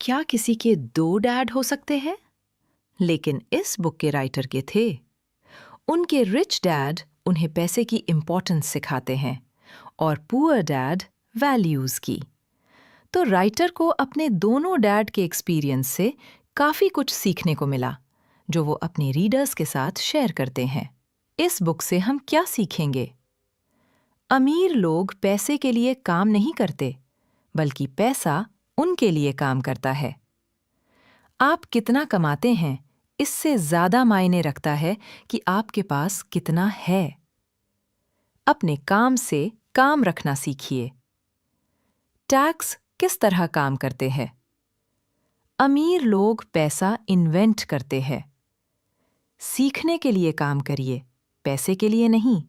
क्या किसी के 2 डैड हो सकते हैं? लेकिन इस बुक के राइटर के थे। उनके रिच डैड उन्हें पैसे की इम्पोर्टेंस सिखाते हैं और पुअर डैड वैल्यूज की। तो राइटर को अपने दोनों डैड के एक्सपीरियंस से काफी कुछ सीखने को मिला, जो वो अपने रीडर्स के साथ शेयर करते हैं। इस बुक से हम क्या सीखेंगे? अमीर लोग पैसे के लिए काम नहीं करते, बल्कि पैसा उनके लिए काम करता है। आप कितना कमाते हैं, इससे ज्यादा मायने रखता है कि आपके पास कितना है। अपने काम से काम रखना सीखिए। टैक्स किस तरह काम करते हैं? अमीर लोग पैसा इन्वेंट करते हैं। सीखने के लिए काम करिए, पैसे के लिए नहीं।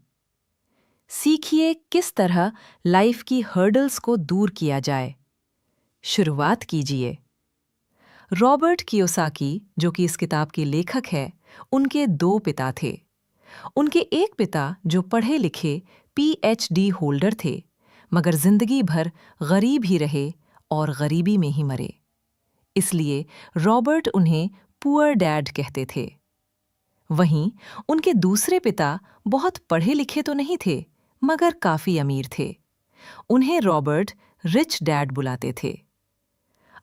सीखिए किस तरह लाइफ की हर्डल्स को दूर किया जाए। शुरुआत कीजिए। रॉबर्ट कियोसाकी, जो कि इस किताब के लेखक हैं, उनके 2 पिता थे। उनके एक पिता जो पढ़े लिखे पीएचडी होल्डर थे, मगर जिंदगी भर गरीब ही रहे और गरीबी में ही मरे। इसलिए रॉबर्ट उन्हें पुअर डैड कहते थे। वहीं उनके दूसरे पिता बहुत पढ़े लिखे तो नहीं थे, मगर काफी अमीर थे। उन्हें रॉबर्ट रिच डैड बुलाते थे।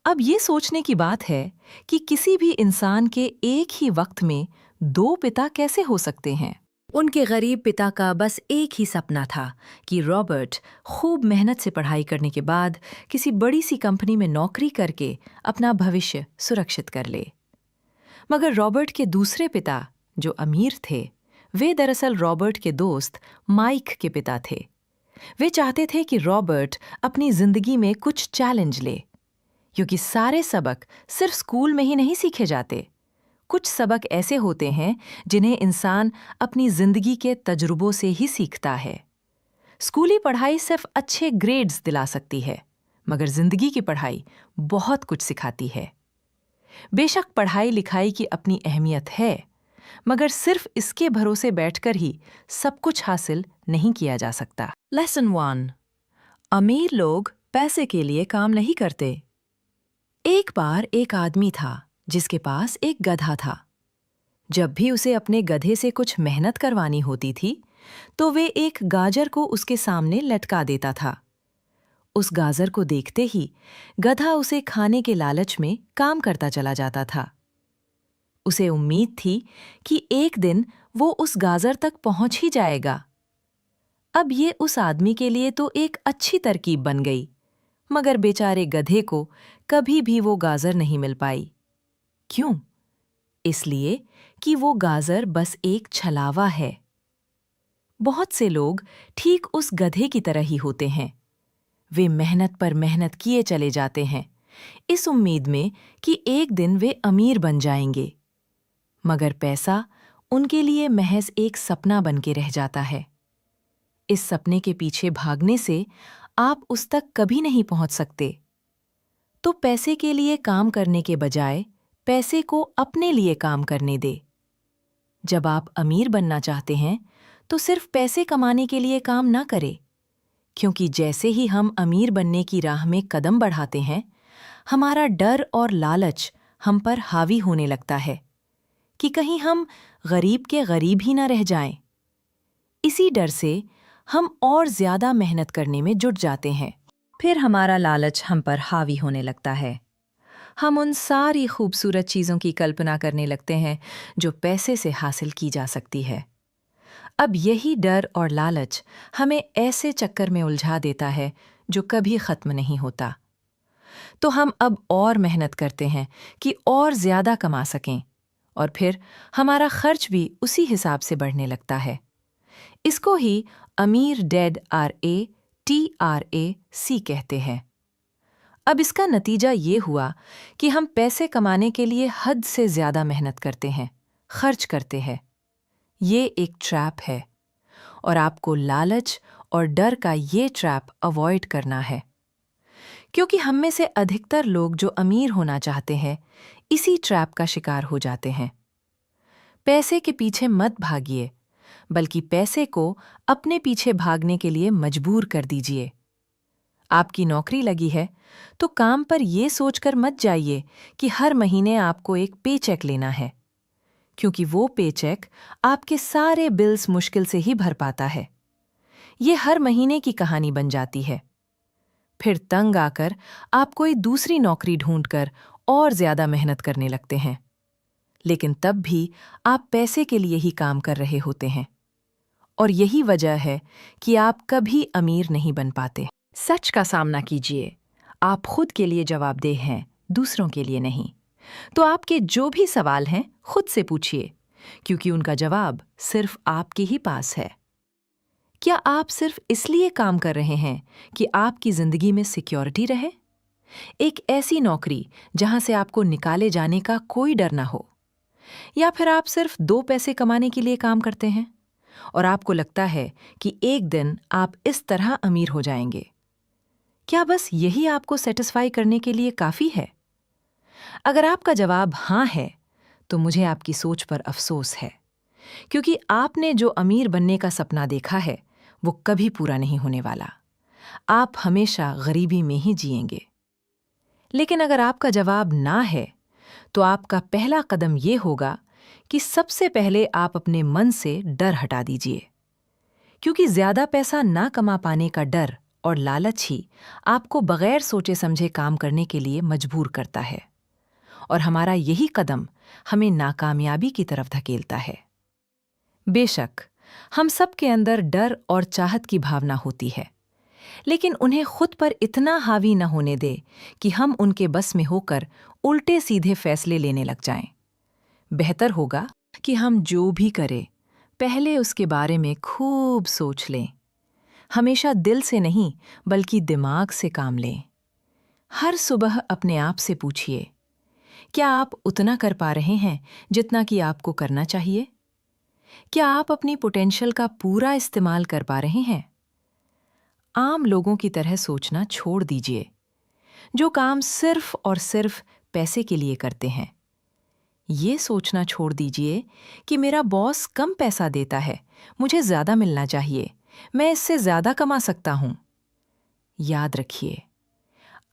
अब ये सोचने की बात है कि किसी भी इंसान के एक ही वक्त में 2 पिता कैसे हो सकते हैं। उनके गरीब पिता का बस एक ही सपना था कि रॉबर्ट खूब मेहनत से पढ़ाई करने के बाद किसी बड़ी सी कंपनी में नौकरी करके अपना भविष्य सुरक्षित कर ले। मगर रॉबर्ट के दूसरे पिता, जो अमीर थे, वे दरअसल रॉबर्ट के दोस्त माइक के पिता थे। वे चाहते थे कि रॉबर्ट अपनी जिंदगी में कुछ चैलेंज ले, क्योंकि सारे सबक सिर्फ स्कूल में ही नहीं सीखे जाते। कुछ सबक ऐसे होते हैं जिन्हें इंसान अपनी जिंदगी के तजुर्बों से ही सीखता है। स्कूली पढ़ाई सिर्फ अच्छे ग्रेड्स दिला सकती है, मगर जिंदगी की पढ़ाई बहुत कुछ सिखाती है। बेशक पढ़ाई लिखाई की अपनी अहमियत है, मगर सिर्फ इसके भरोसे बैठकर ही सब कुछ हासिल नहीं किया जा सकता। लेसन 1। अमीर लोग पैसे के लिए काम नहीं करते। एक बार एक आदमी था जिसके पास एक गधा था। जब भी उसे अपने गधे से कुछ मेहनत करवानी होती थी, तो वे एक गाजर को उसके सामने लटका देता था। उस गाजर को देखते ही गधा उसे खाने के लालच में काम करता चला जाता था। उसे उम्मीद थी कि एक दिन वो उस गाजर तक पहुंच ही जाएगा। अब ये उस आदमी के लिए तो एक अच्छी तरकीब बन गई, मगर बेचारे गधे को कभी भी वो गाजर नहीं मिल पाई। क्यों? इसलिए कि वो गाजर बस एक छलावा है। बहुत से लोग ठीक उस गधे की तरह ही होते हैं। वे मेहनत पर मेहनत किए चले जाते हैं, इस उम्मीद में कि एक दिन वे अमीर बन जाएंगे। मगर पैसा उनके लिए महज एक सपना बन के रह जाता है। इस सपने के पीछे भागने से आप उस तक कभी नहीं पहुंच सकते। तो पैसे के लिए काम करने के बजाय पैसे को अपने लिए काम करने दे। जब आप अमीर बनना चाहते हैं, तो सिर्फ पैसे कमाने के लिए काम ना करें, क्योंकि जैसे ही हम अमीर बनने की राह में कदम बढ़ाते हैं, हमारा डर और लालच हम पर हावी होने लगता है कि कहीं हम गरीब के गरीब ही ना रह जाएं। इसी डर से हम और ज्यादा मेहनत करने में जुट जाते हैं। फिर हमारा लालच हम पर हावी होने लगता है। हम उन सारी खूबसूरत चीज़ों की कल्पना करने लगते हैं जो पैसे से हासिल की जा सकती है। अब यही डर और लालच हमें ऐसे चक्कर में उलझा देता है जो कभी ख़त्म नहीं होता। तो हम अब और मेहनत करते हैं कि और ज़्यादा कमा सकें, और फिर हमारा खर्च भी उसी हिसाब से बढ़ने लगता है। इसको ही अमीर डैड TRAC कहते हैं। अब इसका नतीजा ये हुआ कि हम पैसे कमाने के लिए हद से ज्यादा मेहनत करते हैं, खर्च करते हैं। ये एक ट्रैप है, और आपको लालच और डर का ये ट्रैप अवॉइड करना है। क्योंकि हम में से अधिकतर लोग जो अमीर होना चाहते हैं, इसी ट्रैप का शिकार हो जाते हैं। पैसे के पीछे मत भागिए, बल्कि पैसे को अपने पीछे भागने के लिए मजबूर कर दीजिए। आपकी नौकरी लगी है तो काम पर ये सोचकर मत जाइए कि हर महीने आपको एक पेचेक लेना है, क्योंकि वो पेचेक आपके सारे बिल्स मुश्किल से ही भर पाता है। ये हर महीने की कहानी बन जाती है। फिर तंग आकर आप कोई दूसरी नौकरी ढूंढकर और ज्यादा मेहनत करने लगते हैं, लेकिन तब भी आप पैसे के लिए ही काम कर रहे होते हैं। और यही वजह है कि आप कभी अमीर नहीं बन पाते। सच का सामना कीजिए। आप खुद के लिए जवाबदेह हैं, दूसरों के लिए नहीं। तो आपके जो भी सवाल हैं, खुद से पूछिए, क्योंकि उनका जवाब सिर्फ आपके ही पास है। क्या आप सिर्फ इसलिए काम कर रहे हैं कि आपकी जिंदगी में सिक्योरिटी रहे? एक ऐसी नौकरी जहां से आपको निकाले जाने का कोई डर ना हो? या फिर आप सिर्फ 2 पैसे कमाने के लिए काम करते हैं और आपको लगता है कि एक दिन आप इस तरह अमीर हो जाएंगे? क्या बस यही आपको सेटिस्फाई करने के लिए काफी है? अगर आपका जवाब हाँ है, तो मुझे आपकी सोच पर अफसोस है, क्योंकि आपने जो अमीर बनने का सपना देखा है, वो कभी पूरा नहीं होने वाला। आप हमेशा गरीबी में ही जिएंगे। लेकिन अगर आपका जवाब ना है, तो आपका पहला कदम ये होगा कि सबसे पहले आप अपने मन से डर हटा दीजिए, क्योंकि ज्यादा पैसा ना कमा पाने का डर और लालच ही आपको बगैर सोचे समझे काम करने के लिए मजबूर करता है, और हमारा यही कदम हमें नाकामयाबी की तरफ धकेलता है। बेशक हम सब के अंदर डर और चाहत की भावना होती है, लेकिन उन्हें खुद पर इतना हावी न होने दे कि हम उनके बस में होकर उल्टे सीधे फैसले लेने लग जाएं। बेहतर होगा कि हम जो भी करें, पहले उसके बारे में खूब सोच लें। हमेशा दिल से नहीं, बल्कि दिमाग से काम लें। हर सुबह अपने आप से पूछिए, क्या आप उतना कर पा रहे हैं जितना कि आपको करना चाहिए? क्या आप अपनी पोटेंशियल का पूरा इस्तेमाल कर पा रहे हैं? आम लोगों की तरह सोचना छोड़ दीजिए, जो काम सिर्फ और सिर्फ पैसे के लिए करते हैं। ये सोचना छोड़ दीजिए कि मेरा बॉस कम पैसा देता है, मुझे ज्यादा मिलना चाहिए, मैं इससे ज्यादा कमा सकता हूं। याद रखिए,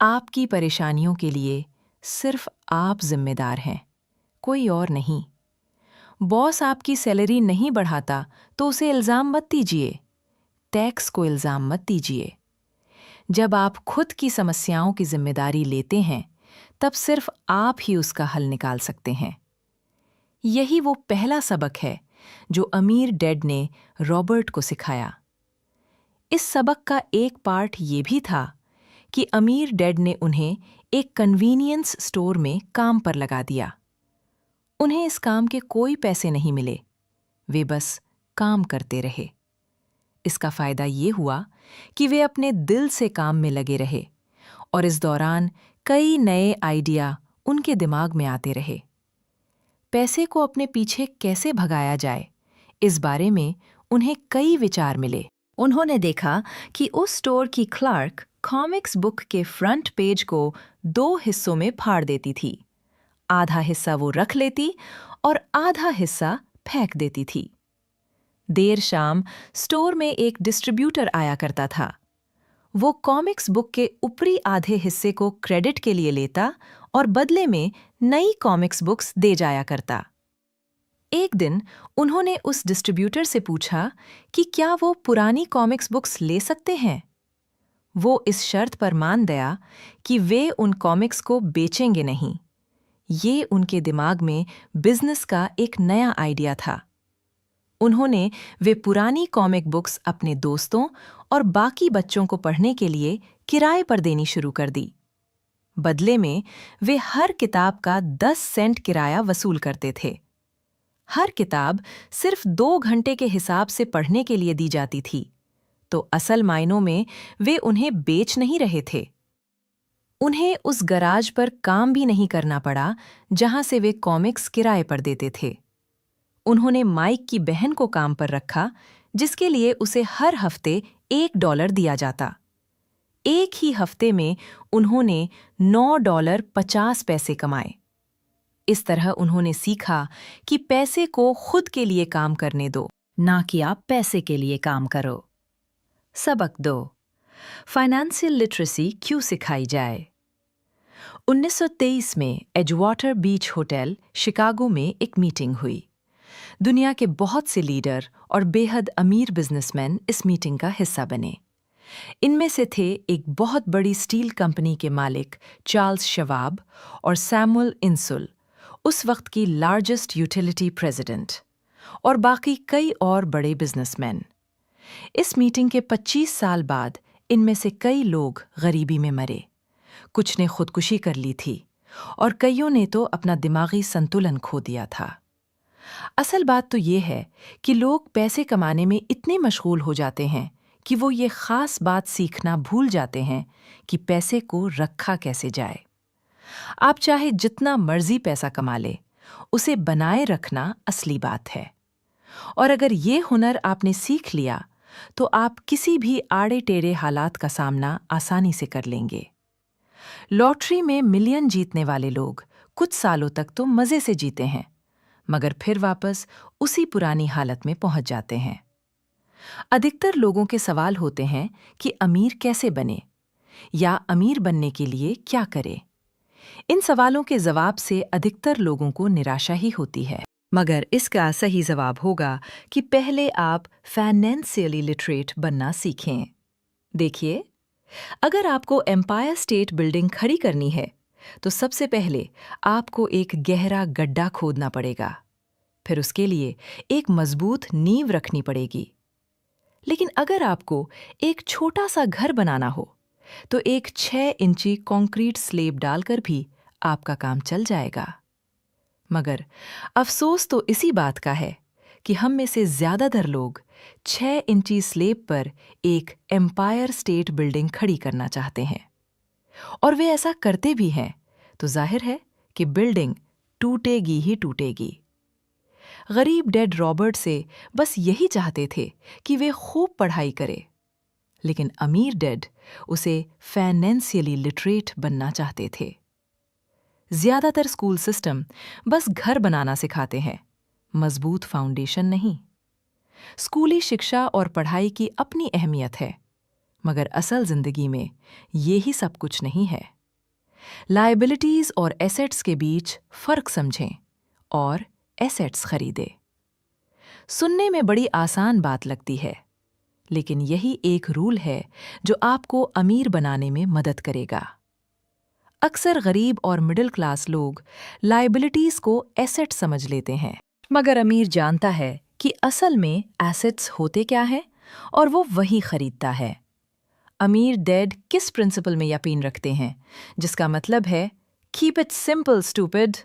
आपकी परेशानियों के लिए सिर्फ आप जिम्मेदार हैं, कोई और नहीं। बॉस आपकी सैलरी नहीं बढ़ाता तो उसे इल्जाम मत दीजिए, टैक्स को इल्जाम मत दीजिए। जब आप खुद की समस्याओं की जिम्मेदारी लेते हैं, तब सिर्फ आप ही उसका हल निकाल सकते हैं। यही वो पहला सबक है जो अमीर डैड ने रॉबर्ट को सिखाया। इस सबक का एक पार्ट ये भी था कि अमीर डैड ने उन्हें एक कन्वीनियंस स्टोर में काम पर लगा दिया। उन्हें इस काम के कोई पैसे नहीं मिले, वे बस काम करते रहे। इसका फायदा ये हुआ कि वे अपने दिल से काम में लगे रहे, और इस दौरान कई नए आइडिया उनके दिमाग में आते रहे। पैसे को अपने पीछे कैसे भगाया जाए, इस बारे में उन्हें कई विचार मिले। उन्होंने देखा कि उस स्टोर की क्लर्क कॉमिक्स बुक के फ्रंट पेज को 2 हिस्सों में फाड़ देती थी। आधा हिस्सा वो रख लेती और आधा हिस्सा फेंक देती थी। देर शाम स्टोर में एक डिस्ट्रीब्यूटर आया करता था। वो कॉमिक्स बुक के ऊपरी आधे हिस्से को क्रेडिट के लिए लेता और बदले में नई कॉमिक्स बुक्स दे जाया करता। एक दिन उन्होंने उस डिस्ट्रीब्यूटर से पूछा कि क्या वो पुरानी कॉमिक्स बुक्स ले सकते हैं। वो इस शर्त पर मान गया कि वे उन कॉमिक्स को बेचेंगे नहीं। ये उनके दिमाग में बिजनेस का एक नया आइडिया था। उन्होंने वे पुरानी कॉमिक बुक्स अपने दोस्तों और बाकी बच्चों को पढ़ने के लिए किराए पर देनी शुरू कर दी। बदले में वे हर किताब का 10 सेंट किराया वसूल करते थे। हर किताब सिर्फ 2 घंटे के हिसाब से पढ़ने के लिए दी जाती थी, तो असल मायनों में वे उन्हें बेच नहीं रहे थे। उन्हें उस गराज पर काम भी नहीं करना पड़ा जहां से वे कॉमिक्स किराए पर देते थे। उन्होंने माइक की बहन को काम पर रखा, जिसके लिए उसे हर हफ्ते $1 दिया जाता। एक ही हफ्ते में उन्होंने $9.50 कमाए। इस तरह उन्होंने सीखा कि पैसे को खुद के लिए काम करने दो, ना कि आप पैसे के लिए काम करो। सबक 2, फाइनेंशियल लिटरेसी क्यों सिखाई जाए? 1923 में एजवाटर बीच होटल शिकागो में एक मीटिंग हुई। दुनिया के बहुत से लीडर और बेहद अमीर बिजनेसमैन इस मीटिंग का हिस्सा बने। इनमें से थे एक बहुत बड़ी स्टील कंपनी के मालिक चार्ल्स शवाब और सैमुअल इंसुल, उस वक्त की लार्जेस्ट यूटिलिटी प्रेसिडेंट, और बाकी कई और बड़े बिजनेसमैन। इस मीटिंग के 25 साल बाद इनमें से कई लोग गरीबी में मरे, कुछ ने खुदकुशी कर ली थी और कईयों ने तो अपना दिमागी संतुलन खो दिया था। असल बात तो ये है कि लोग पैसे कमाने में इतने मशगूल हो जाते हैं कि वो ये खास बात सीखना भूल जाते हैं कि पैसे को रखा कैसे जाए। आप चाहे जितना मर्जी पैसा कमा ले, उसे बनाए रखना असली बात है। और अगर ये हुनर आपने सीख लिया तो आप किसी भी आड़े टेढ़े हालात का सामना आसानी से कर लेंगे। लॉटरी में मिलियन जीतने वाले लोग कुछ सालों तक तो मजे से जीते हैं, मगर फिर वापस उसी पुरानी हालत में पहुंच जाते हैं। अधिकतर लोगों के सवाल होते हैं कि अमीर कैसे बने या अमीर बनने के लिए क्या करें। इन सवालों के जवाब से अधिकतर लोगों को निराशा ही होती है, मगर इसका सही जवाब होगा कि पहले आप फाइनेंशियली लिटरेट बनना सीखें। देखिए, अगर आपको एम्पायर स्टेट बिल्डिंग खड़ी करनी है तो सबसे पहले आपको एक गहरा गड्ढा खोदना पड़ेगा। फिर उसके लिए एक मजबूत नींव रखनी पड़ेगी। लेकिन अगर आपको एक छोटा सा घर बनाना हो तो एक 6 इंची कंक्रीट स्लेब डालकर भी आपका काम चल जाएगा। मगर अफसोस तो इसी बात का है कि हम में से ज्यादातर लोग 6 इंची स्लेब पर एक एम्पायर स्टेट बिल्डिंग खड़ी करना चाहते हैं, और वे ऐसा करते भी हैं तो जाहिर है कि बिल्डिंग टूटेगी ही टूटेगी। गरीब डेड रॉबर्ट से बस यही चाहते थे कि वे खूब पढ़ाई करे, लेकिन अमीर डेड उसे फाइनेंशियली लिटरेट बनना चाहते थे। ज्यादातर स्कूल सिस्टम बस घर बनाना सिखाते हैं, मजबूत फाउंडेशन नहीं। स्कूली शिक्षा और पढ़ाई की अपनी अहमियत है, मगर असल जिंदगी में ये ही सब कुछ नहीं है। लायबिलिटीज और एसेट्स के बीच फर्क समझें और एसेट्स खरीदें। सुनने में बड़ी आसान बात लगती है, लेकिन यही एक रूल है जो आपको अमीर बनाने में मदद करेगा। अक्सर गरीब और मिडिल क्लास लोग लायबिलिटीज को एसेट समझ लेते हैं, मगर अमीर जानता है कि असल में एसेट्स होते क्या हैं और वो वही खरीदता है। अमीर डैड किस प्रिंसिपल में यकीन रखते हैं, जिसका मतलब है कीप इट सिंपल स्टूपिड।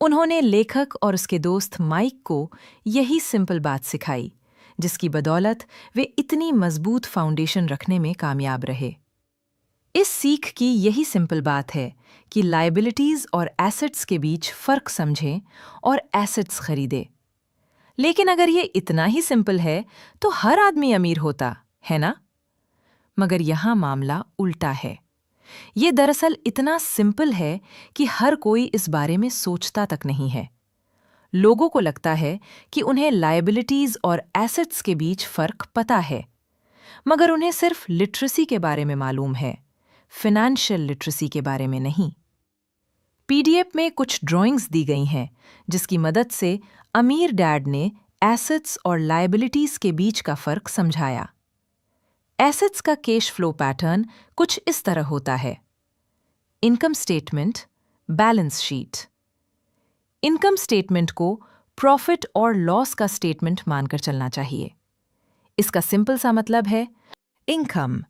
उन्होंने लेखक और उसके दोस्त माइक को यही सिंपल बात सिखाई, जिसकी बदौलत वे इतनी मजबूत फाउंडेशन रखने में कामयाब रहे। इस सीख की यही सिंपल बात है कि लायबिलिटीज और एसेट्स के बीच फर्क समझें और एसेट्स खरीदें। लेकिन अगर ये इतना ही सिंपल है तो हर आदमी अमीर होता है ना? मगर यहां मामला उल्टा है। ये दरअसल इतना सिंपल है कि हर कोई इस बारे में सोचता तक नहीं है। लोगों को लगता है कि उन्हें लायबिलिटीज और एसेट्स के बीच फर्क पता है, मगर उन्हें सिर्फ लिटरेसी के बारे में मालूम है, फाइनेंशियल लिटरेसी के बारे में नहीं। पीडीएफ में कुछ ड्राइंग्स दी गई हैं जिसकी मदद से अमीर डैड ने एसेट्स और लायबिलिटीज के बीच का फर्क समझाया। एसेट्स का कैश फ्लो पैटर्न कुछ इस तरह होता है: income statement, balance sheet. Income statement को प्रॉफिट और लॉस का स्टेटमेंट मानकर चलना चाहिए। इसका सिंपल सा मतलब है इनकम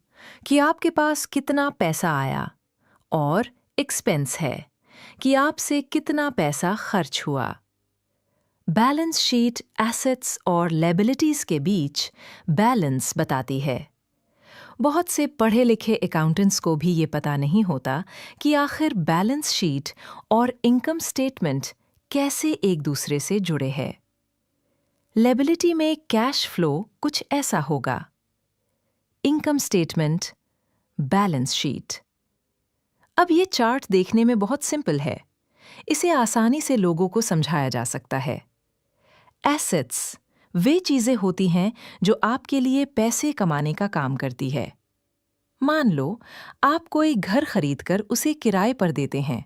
कि आपके पास कितना पैसा आया, और एक्सपेंस है कि आपसे कितना पैसा खर्च हुआ। बैलेंस शीट एसेट्स और लायबिलिटीज के बीच बैलेंस बताती है। बहुत से पढ़े लिखे अकाउंटेंट्स को भी ये पता नहीं होता कि आखिर बैलेंस शीट और इनकम स्टेटमेंट कैसे एक दूसरे से जुड़े हैं। लायबिलिटी में कैश फ्लो कुछ ऐसा होगा: इनकम स्टेटमेंट, बैलेंस शीट। अब ये चार्ट देखने में बहुत सिंपल है, इसे आसानी से लोगों को समझाया जा सकता है। एसेट्स वे चीजें होती हैं जो आपके लिए पैसे कमाने का काम करती है। मान लो आप कोई घर खरीदकर उसे किराए पर देते हैं,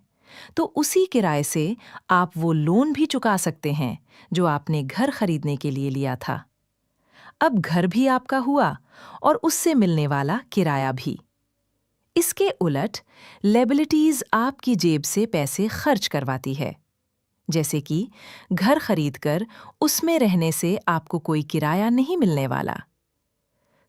तो उसी किराए से आप वो लोन भी चुका सकते हैं जो आपने घर खरीदने के लिए लिया था। अब घर भी आपका हुआ और उससे मिलने वाला किराया भी। इसके उलट लायबिलिटीज आपकी जेब से पैसे खर्च करवाती है, जैसे कि घर खरीदकर उसमें रहने से आपको कोई किराया नहीं मिलने वाला।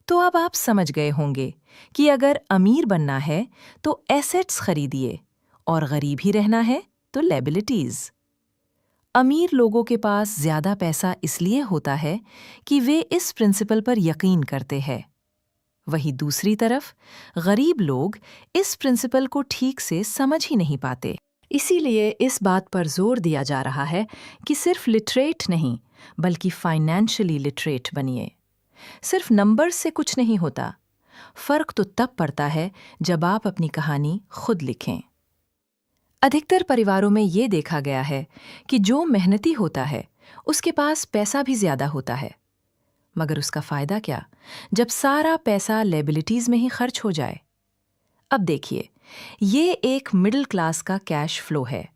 तो अब आप समझ गए होंगे कि अगर अमीर बनना है तो एसेट्स खरीदिए और गरीब ही रहना है तो लायबिलिटीज। अमीर लोगों के पास ज्यादा पैसा इसलिए होता है कि वे इस प्रिंसिपल पर यकीन करते हैं। वहीं दूसरी तरफ गरीब लोग इस प्रिंसिपल को ठीक से समझ ही नहीं पाते। इसीलिए इस बात पर जोर दिया जा रहा है कि सिर्फ लिटरेट नहीं, बल्कि फाइनेंशियली लिटरेट बनिए। सिर्फ नंबर से कुछ नहीं होता। फर्क तो तब पड़ता है जब आप अपनी कहानी खुद लिखें। अधिकतर परिवारों में ये देखा गया है कि जो मेहनती होता है उसके पास पैसा भी ज्यादा होता है, मगर उसका फायदा क्या जब सारा पैसा लायबिलिटीज में ही खर्च हो जाए। अब देखिए, ये एक मिडिल क्लास का कैश फ्लो है।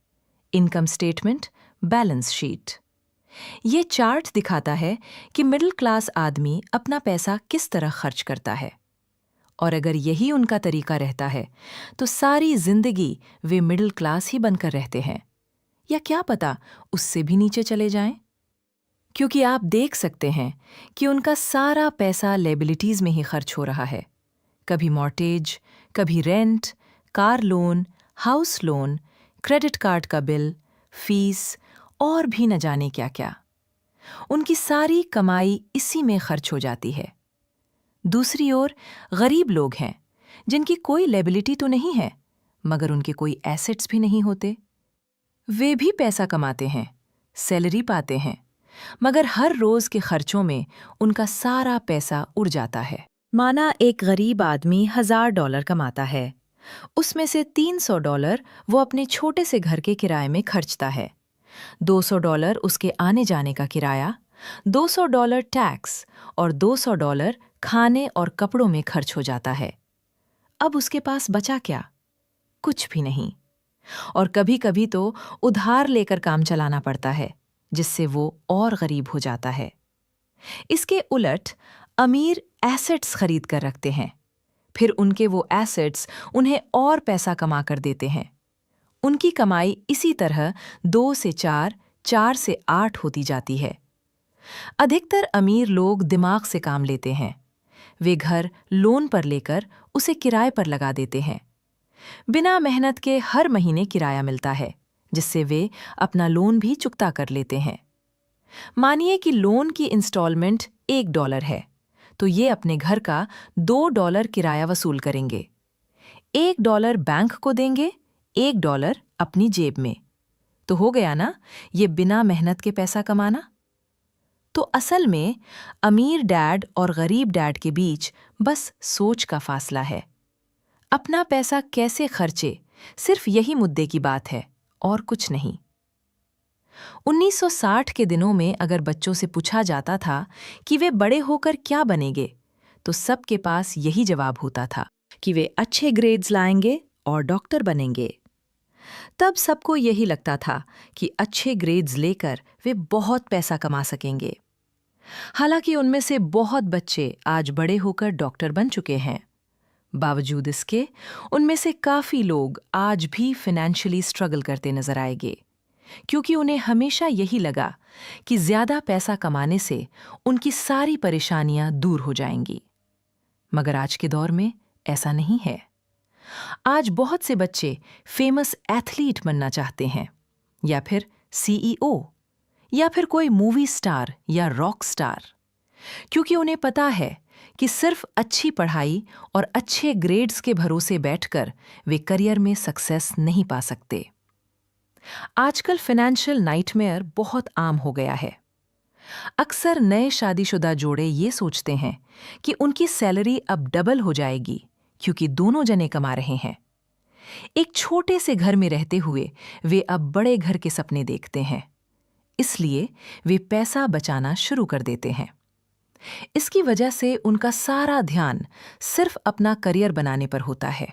Income statement, balance sheet. ये चार्ट दिखाता है कि मिडिल क्लास आदमी अपना पैसा किस तरह खर्च करता है, और अगर यही उनका तरीका रहता है तो सारी जिंदगी वे मिडिल क्लास ही बनकर रहते हैं, या क्या पता उससे भी नीचे चले जाएं। क्योंकि आप देख सकते हैं कि उनका सारा पैसा लायबिलिटीज में ही खर्च हो रहा है। कभी मॉर्टेज, कभी rent, car loan, house loan, credit card का बिल, फीस और भी न जाने क्या क्या। उनकी सारी कमाई इसी में खर्च हो जाती है। दूसरी ओर गरीब लोग हैं जिनकी कोई लायबिलिटी तो नहीं है, मगर उनके कोई एसेट्स भी नहीं होते। वे भी पैसा कमाते हैं, सैलरी पाते हैं, मगर हर रोज के खर्चों में उनका सारा पैसा उड़ जाता है। माना एक गरीब आदमी $1000 कमाता है, उसमें से $300 वो अपने छोटे से घर के किराए में खर्चता है, $200 उसके आने जाने का किराया, $200 टैक्स और $200 खाने और कपड़ों में खर्च हो जाता है। अब उसके पास बचा क्या? कुछ भी नहीं। और कभी-कभी तो उधार लेकर काम चलाना पड़ता है, जिससे वो और गरीब हो जाता है। इसके उलट अमीर एसेट्स खरीद कर रखते हैं, फिर उनके वो एसेट्स उन्हें और पैसा कमा कर देते हैं। उनकी कमाई इसी तरह 2 से 4, 4 से 8 होती जाती है। अधिकतर अमीर लोग दिमाग से काम लेते हैं। वे घर लोन पर लेकर उसे किराए पर लगा देते हैं। बिना मेहनत के हर महीने किराया मिलता है, जिससे वे अपना लोन भी चुकता कर लेते हैं। मानिए कि लोन की इंस्टॉलमेंट $1 है, तो ये अपने घर का $2 किराया वसूल करेंगे। $1 बैंक को देंगे, $1 अपनी जेब में। तो हो गया ना ये बिना मेहनत के पैसा कमाना। तो असल में अमीर डैड और गरीब डैड के बीच बस सोच का फासला है। अपना पैसा कैसे खर्चे, सिर्फ यही मुद्दे की बात है और कुछ नहीं। 1960 के दिनों में अगर बच्चों से पूछा जाता था कि वे बड़े होकर क्या बनेंगे, तो सबके पास यही जवाब होता था कि वे अच्छे ग्रेड्स लाएंगे और डॉक्टर बनेंगे। तब सबको यही लगता था कि अच्छे ग्रेड्स लेकर वे बहुत पैसा कमा सकेंगे। हालांकि उनमें से बहुत बच्चे आज बड़े होकर डॉक्टर बन चुके हैं। बावजूद इसके उनमें से काफी लोग आज भी फाइनेंशियली स्ट्रगल करते नजर आएंगे, क्योंकि उन्हें हमेशा यही लगा कि ज्यादा पैसा कमाने से उनकी सारी परेशानियां दूर हो जाएंगी। मगर आज के दौर में ऐसा नहीं है। आज बहुत से बच्चे फेमस एथलीट बनना चाहते हैं, या फिर CEO, या फिर कोई मूवी स्टार या रॉक स्टार, क्योंकि उन्हें पता है कि सिर्फ अच्छी पढ़ाई और अच्छे ग्रेड्स के भरोसे बैठकर वे करियर में सक्सेस नहीं पा सकते। आजकल फाइनेंशियल नाइटमेयर बहुत आम हो गया है। अक्सर नए शादीशुदा जोड़े ये सोचते हैं कि उनकी सैलरी अब डबल हो जाएगी, क्योंकि दोनों जने कमा रहे हैं। एक छोटे से घर में रहते हुए वे अब बड़े घर के सपने देखते हैं, इसलिए वे पैसा बचाना शुरू कर देते हैं। इसकी वजह से उनका सारा ध्यान सिर्फ अपना करियर बनाने पर होता है।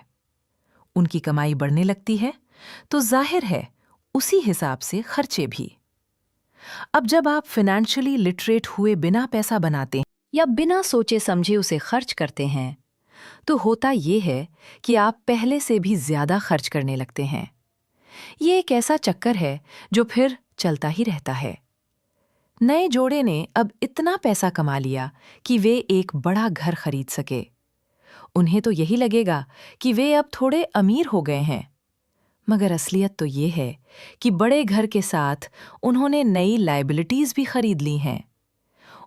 उनकी कमाई बढ़ने लगती है तो जाहिर है उसी हिसाब से खर्चे भी। अब जब आप फाइनेंशियली लिटरेट हुए बिना पैसा बनाते हैं या बिना सोचे समझे उसे खर्च करते हैं, तो होता ये है कि आप पहले से भी ज्यादा खर्च करने लगते हैं। ये एक ऐसा चक्कर है जो फिर चलता ही रहता है। नए जोड़े ने अब इतना पैसा कमा लिया कि वे एक बड़ा घर खरीद सके। उन्हें तो यही लगेगा कि वे अब थोड़े अमीर हो गए हैं, मगर असलियत तो ये है कि बड़े घर के साथ उन्होंने नई लायबिलिटीज भी खरीद ली हैं।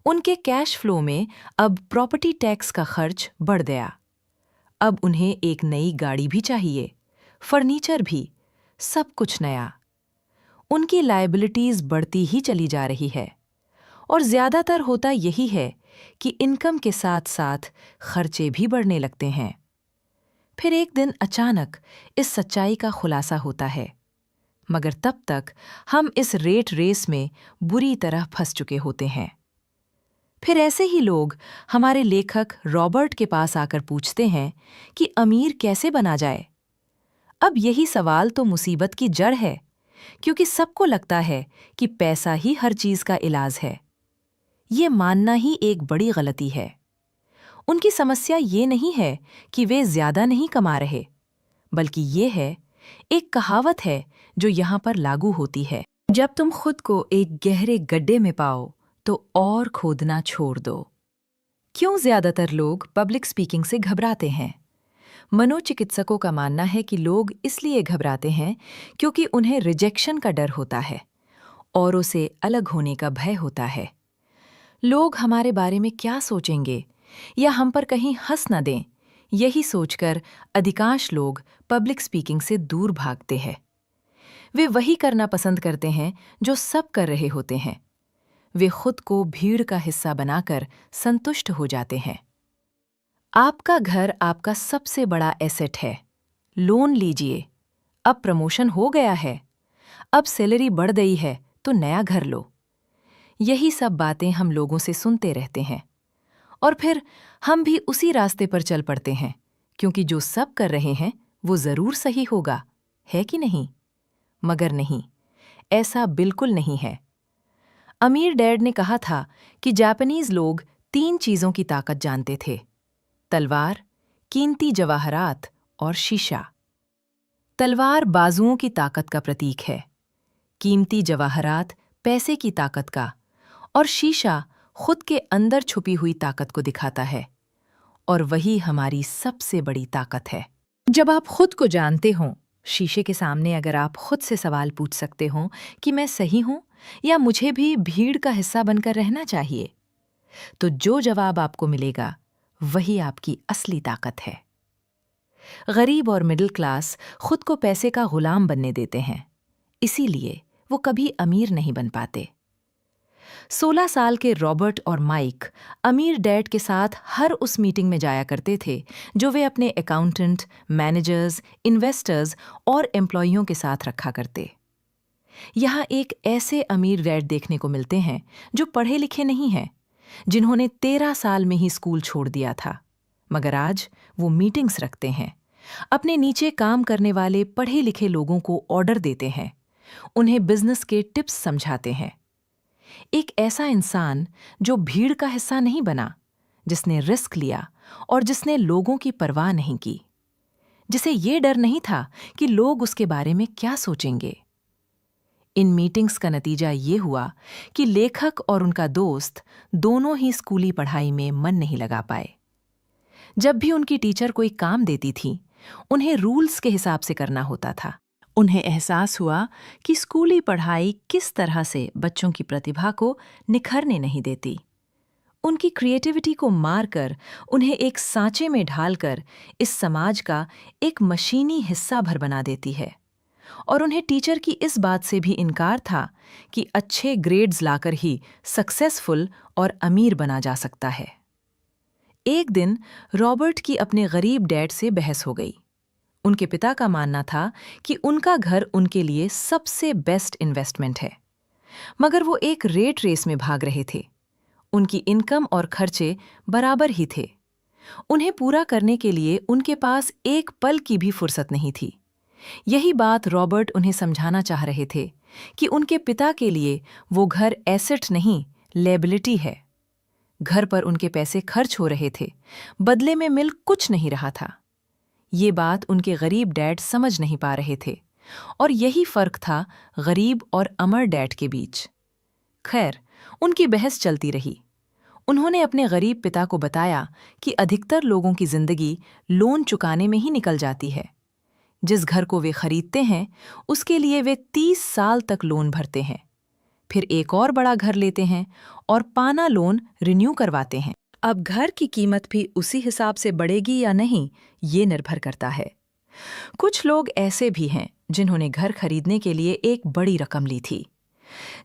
उनके कैश फ्लो में अब प्रॉपर्टी टैक्स का खर्च बढ़ गया। अब उन्हें एक नई गाड़ी भी चाहिए, फर्नीचर भी, सब कुछ नया। उनकी लायबिलिटीज बढ़ती ही चली जा रही है और ज्यादातर होता यही है कि इनकम के साथ साथ खर्चे भी बढ़ने लगते हैं। फिर एक दिन अचानक इस सच्चाई का खुलासा होता है, मगर तब तक हम इस रेट रेस में बुरी तरह फंस चुके होते हैं। फिर ऐसे ही लोग हमारे लेखक रॉबर्ट के पास आकर पूछते हैं कि अमीर कैसे बना जाए। अब यही सवाल तो मुसीबत की जड़ है, क्योंकि सबको लगता है कि पैसा ही हर चीज का इलाज है। ये मानना ही एक बड़ी गलती है। उनकी समस्या ये नहीं है कि वे ज्यादा नहीं कमा रहे, बल्कि ये है, एक कहावत है जो यहाँ पर लागू होती है, जब तुम खुद को एक गहरे गड्ढे में पाओ तो और खोदना छोड़ दो। क्यों ज्यादातर लोग पब्लिक स्पीकिंग से घबराते हैं? मनोचिकित्सकों का मानना है कि लोग इसलिए घबराते हैं क्योंकि उन्हें रिजेक्शन का डर होता है, औरों से अलग होने का भय होता है। लोग हमारे बारे में क्या सोचेंगे या हम पर कहीं हंस न दें, यही सोचकर अधिकांश लोग पब्लिक स्पीकिंग से दूर भागते हैं। वे वही करना पसंद करते हैं जो सब कर रहे होते हैं। वे खुद को भीड़ का हिस्सा बनाकर संतुष्ट हो जाते हैं। आपका घर आपका सबसे बड़ा एसेट है। लोन लीजिए, अब प्रमोशन हो गया है, अब सैलरी बढ़ गई है तो नया घर लो। यही सब बातें हम लोगों से सुनते रहते हैं और फिर हम भी उसी रास्ते पर चल पड़ते हैं, क्योंकि जो सब कर रहे हैं वो जरूर सही होगा, है कि नहीं? मगर नहीं, ऐसा बिल्कुल नहीं है। अमीर डैड ने कहा था कि जापानीज लोग 3 चीजों की ताकत जानते थे: तलवार, कीमती जवाहरात और शीशा। तलवार बाजुओं की ताकत का प्रतीक है, कीमती जवाहरात पैसे की ताकत का, और शीशा खुद के अंदर छुपी हुई ताकत को दिखाता है। और वही हमारी सबसे बड़ी ताकत है। जब आप खुद को जानते हो, शीशे के सामने अगर आप खुद से सवाल पूछ सकते हो कि मैं सही हूं या मुझे भी भीड़ का हिस्सा बनकर रहना चाहिए, तो जो जवाब आपको मिलेगा वही आपकी असली ताकत है। गरीब और मिडिल क्लास खुद को पैसे का गुलाम बनने देते हैं, इसीलिए वो कभी अमीर नहीं बन पाते। 16 साल के रॉबर्ट और माइक अमीर डैड के साथ हर उस मीटिंग में जाया करते थे जो वे अपने अकाउंटेंट, मैनेजर्स, इन्वेस्टर्स और एम्प्लॉइयों के साथ रखा करते। यहाँ एक ऐसे अमीर डैड देखने को मिलते हैं जो पढ़े लिखे नहीं हैं, जिन्होंने 13 साल में ही स्कूल छोड़ दिया था, मगर आज वो मीटिंग्स रखते हैं, अपने नीचे काम करने वाले पढ़े लिखे लोगों को ऑर्डर देते हैं, उन्हें बिजनेस के टिप्स समझाते हैं। एक ऐसा इंसान जो भीड़ का हिस्सा नहीं बना, जिसने रिस्क लिया और जिसने लोगों की परवाह नहीं की, जिसे ये डर नहीं था कि लोग उसके बारे में क्या सोचेंगे। इन मीटिंग्स का नतीजा ये हुआ कि लेखक और उनका दोस्त दोनों ही स्कूली पढ़ाई में मन नहीं लगा पाए। जब भी उनकी टीचर कोई काम देती थी, उन्हें रूल्स के हिसाब से करना होता था। उन्हें एहसास हुआ कि स्कूली पढ़ाई किस तरह से बच्चों की प्रतिभा को निखरने नहीं देती। उनकी क्रिएटिविटी को मारकर, उन्हें एक सांचे में ढालकर इस समाज का एक मशीनी हिस्सा भर बना देती है। और उन्हें टीचर की इस बात से भी इनकार था कि अच्छे ग्रेड्स लाकर ही सक्सेसफुल और अमीर बना जा सकता है। एक दिन रॉबर्ट की अपने गरीब डैड से बहस हो गई। उनके पिता का मानना था कि उनका घर उनके लिए सबसे बेस्ट इन्वेस्टमेंट है, मगर वो एक रेट रेस में भाग रहे थे। उनकी इनकम और खर्चे बराबर ही थे। उन्हें पूरा करने के लिए उनके पास एक पल की भी फुर्सत नहीं थी। यही बात रॉबर्ट उन्हें समझाना चाह रहे थे कि उनके पिता के लिए वो घर एसेट नहीं, लायबिलिटी है। घर पर उनके पैसे खर्च हो रहे थे, बदले में मिल कुछ नहीं रहा था। ये बात उनके गरीब डैड समझ नहीं पा रहे थे, और यही फर्क था गरीब और अमर डैड के बीच। खैर, उनकी बहस चलती रही। उन्होंने अपने गरीब पिता को बताया कि अधिकतर लोगों की जिंदगी लोन चुकाने में ही निकल जाती है। जिस घर को वे खरीदते हैं, उसके लिए वे 30 साल तक लोन भरते हैं, फिर एक और बड़ा घर लेते हैं और पाना लोन रिन्यू करवाते हैं। अब घर की कीमत भी उसी हिसाब से बढ़ेगी या नहीं, ये निर्भर करता है। कुछ लोग ऐसे भी हैं जिन्होंने घर खरीदने के लिए एक बड़ी रकम ली थी।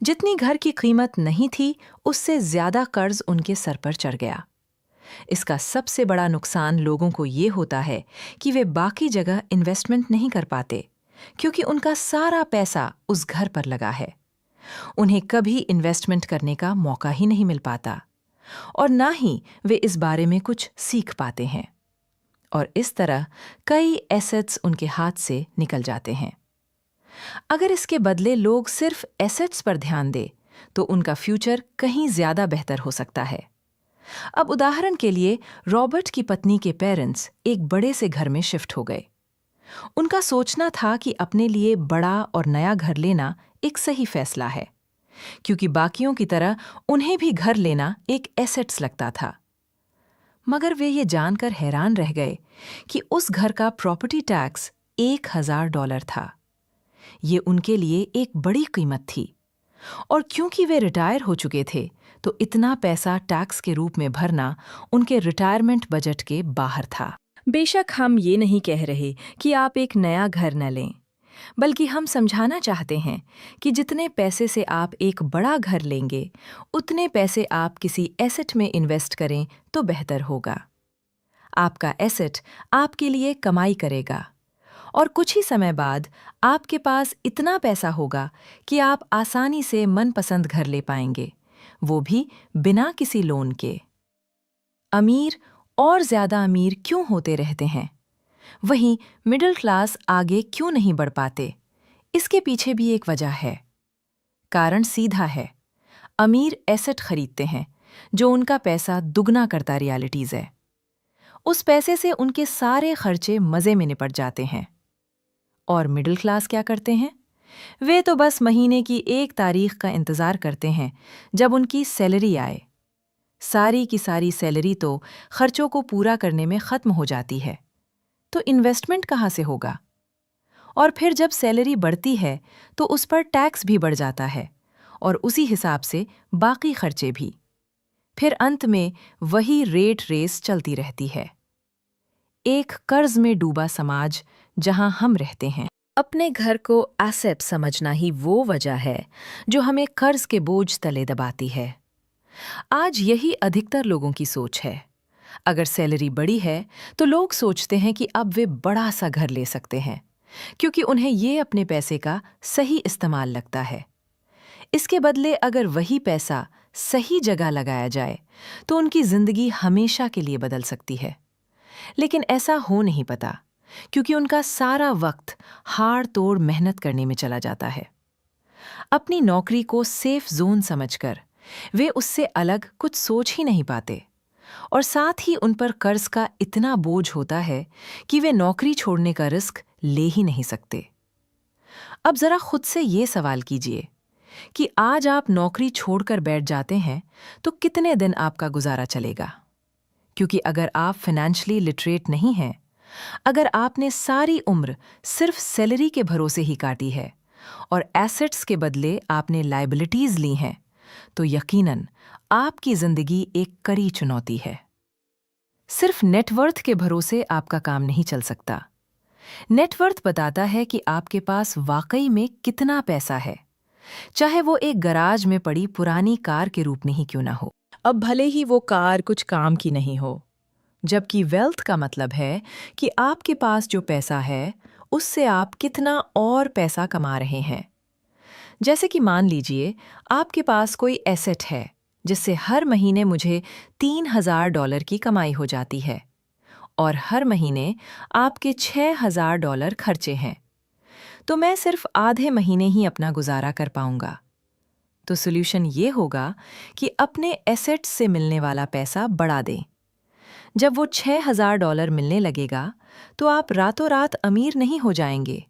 जितनी घर की कीमत नहीं थी, उससे ज्यादा कर्ज उनके सर पर चढ़ गया। इसका सबसे बड़ा नुकसान लोगों को ये होता है कि वे बाकी जगह इन्वेस्टमेंट नहीं कर पाते, क्योंकि उनका सारा पैसा उस घर पर लगा है। उन्हें कभी इन्वेस्टमेंट करने का मौका ही नहीं मिल पाता, और ना ही वे इस बारे में कुछ सीख पाते हैं। और इस तरह कई एसेट्स उनके हाथ से निकल जाते हैं। अगर इसके बदले लोग सिर्फ एसेट्स पर ध्यान दें, तो उनका फ्यूचर कहीं ज्यादा बेहतर हो सकता है। अब उदाहरण के लिए, रॉबर्ट की पत्नी के पेरेंट्स एक बड़े से घर में शिफ्ट हो गए। उनका सोचना था कि अपने लिए बड़ा और नया घर लेना एक सही फैसला है, क्योंकि बाकियों की तरह उन्हें भी घर लेना एक एसेट्स लगता था। मगर वे ये जानकर हैरान रह गए कि उस घर का प्रॉपर्टी टैक्स $1000 था। ये उनके लिए एक बड़ी कीमत थी, और क्योंकि वे रिटायर हो चुके थे, तो इतना पैसा टैक्स के रूप में भरना उनके रिटायरमेंट बजट के बाहर था। बेशक हम ये नहीं कह रहे कि आप एक नया घर न लें, बल्कि हम समझाना चाहते हैं कि जितने पैसे से आप एक बड़ा घर लेंगे, उतने पैसे आप किसी एसेट में इन्वेस्ट करें तो बेहतर होगा। आपका एसेट आपके लिए कमाई करेगा, और कुछ ही समय बाद आपके पास इतना पैसा होगा कि आप आसानी से मनपसंद घर ले पाएंगे, वो भी बिना किसी लोन के। अमीर और ज्यादा अमीर क्यों होते रहते हैं, वहीं मिडिल क्लास आगे क्यों नहीं बढ़ पाते? इसके पीछे भी एक वजह है। कारण सीधा है। अमीर एसेट खरीदते हैं जो उनका पैसा दुगना करता रियलिटीज है। उस पैसे से उनके सारे खर्चे मजे में निपट जाते हैं। और मिडिल क्लास क्या करते हैं? वे तो बस महीने की 1 तारीख का इंतजार करते हैं जब उनकी सैलरी आए। सारी की सारी सैलरी तो खर्चों को पूरा करने में खत्म हो जाती है, तो इन्वेस्टमेंट कहाँ से होगा? और फिर जब सैलरी बढ़ती है तो उस पर टैक्स भी बढ़ जाता है, और उसी हिसाब से बाकी खर्चे भी। फिर अंत में वही रेट रेस चलती रहती है। एक कर्ज में डूबा समाज जहां हम रहते हैं। अपने घर को एसेट समझना ही वो वजह है जो हमें कर्ज के बोझ तले दबाती है। आज यही अधिकतर लोगों की सोच है। अगर सैलरी बड़ी है तो लोग सोचते हैं कि अब वे बड़ा सा घर ले सकते हैं, क्योंकि उन्हें ये अपने पैसे का सही इस्तेमाल लगता है। इसके बदले अगर वही पैसा सही जगह लगाया जाए तो उनकी जिंदगी हमेशा के लिए बदल सकती है। लेकिन ऐसा हो नहीं पाता, क्योंकि उनका सारा वक्त हाड़ तोड़ मेहनत करने में चला जाता है। अपनी नौकरी को सेफ जोन समझकर वे उससे अलग कुछ सोच ही नहीं पाते, और साथ ही उन पर कर्ज का इतना बोझ होता है कि वे नौकरी छोड़ने का रिस्क ले ही नहीं सकते। अब जरा खुद से ये सवाल कीजिए कि आज आप नौकरी छोड़कर बैठ जाते हैं तो कितने दिन आपका गुजारा चलेगा? क्योंकि अगर आप फाइनेंशियली लिटरेट नहीं हैं, अगर आपने सारी उम्र सिर्फ सैलरी के भरोसे ही काटी है और एसेट्स के बदले आपने लायबिलिटीज ली हैं, तो यकीनन आपकी जिंदगी एक कड़ी चुनौती है। सिर्फ नेटवर्थ के भरोसे आपका काम नहीं चल सकता। नेटवर्थ बताता है कि आपके पास वाकई में कितना पैसा है, चाहे वो एक गराज में पड़ी पुरानी कार के रूप में ही क्यों ना हो। अब भले ही वो कार कुछ काम की नहीं हो, जबकि वेल्थ का मतलब है कि आपके पास जो पैसा है उससे आप कितना और पैसा कमा रहे हैं। जैसे कि मान लीजिए आपके पास कोई एसेट है, जिससे हर महीने मुझे $3000 की कमाई हो जाती है और हर महीने आपके $6000 खर्चे हैं, तो मैं सिर्फ आधे महीने ही अपना गुजारा कर पाऊंगा। तो सॉल्यूशन ये होगा कि अपने एसेट्स से मिलने वाला पैसा बढ़ा दें। जब वो $6000 मिलने लगेगा, तो आप रातों रात अमीर नहीं हो जाएंगे,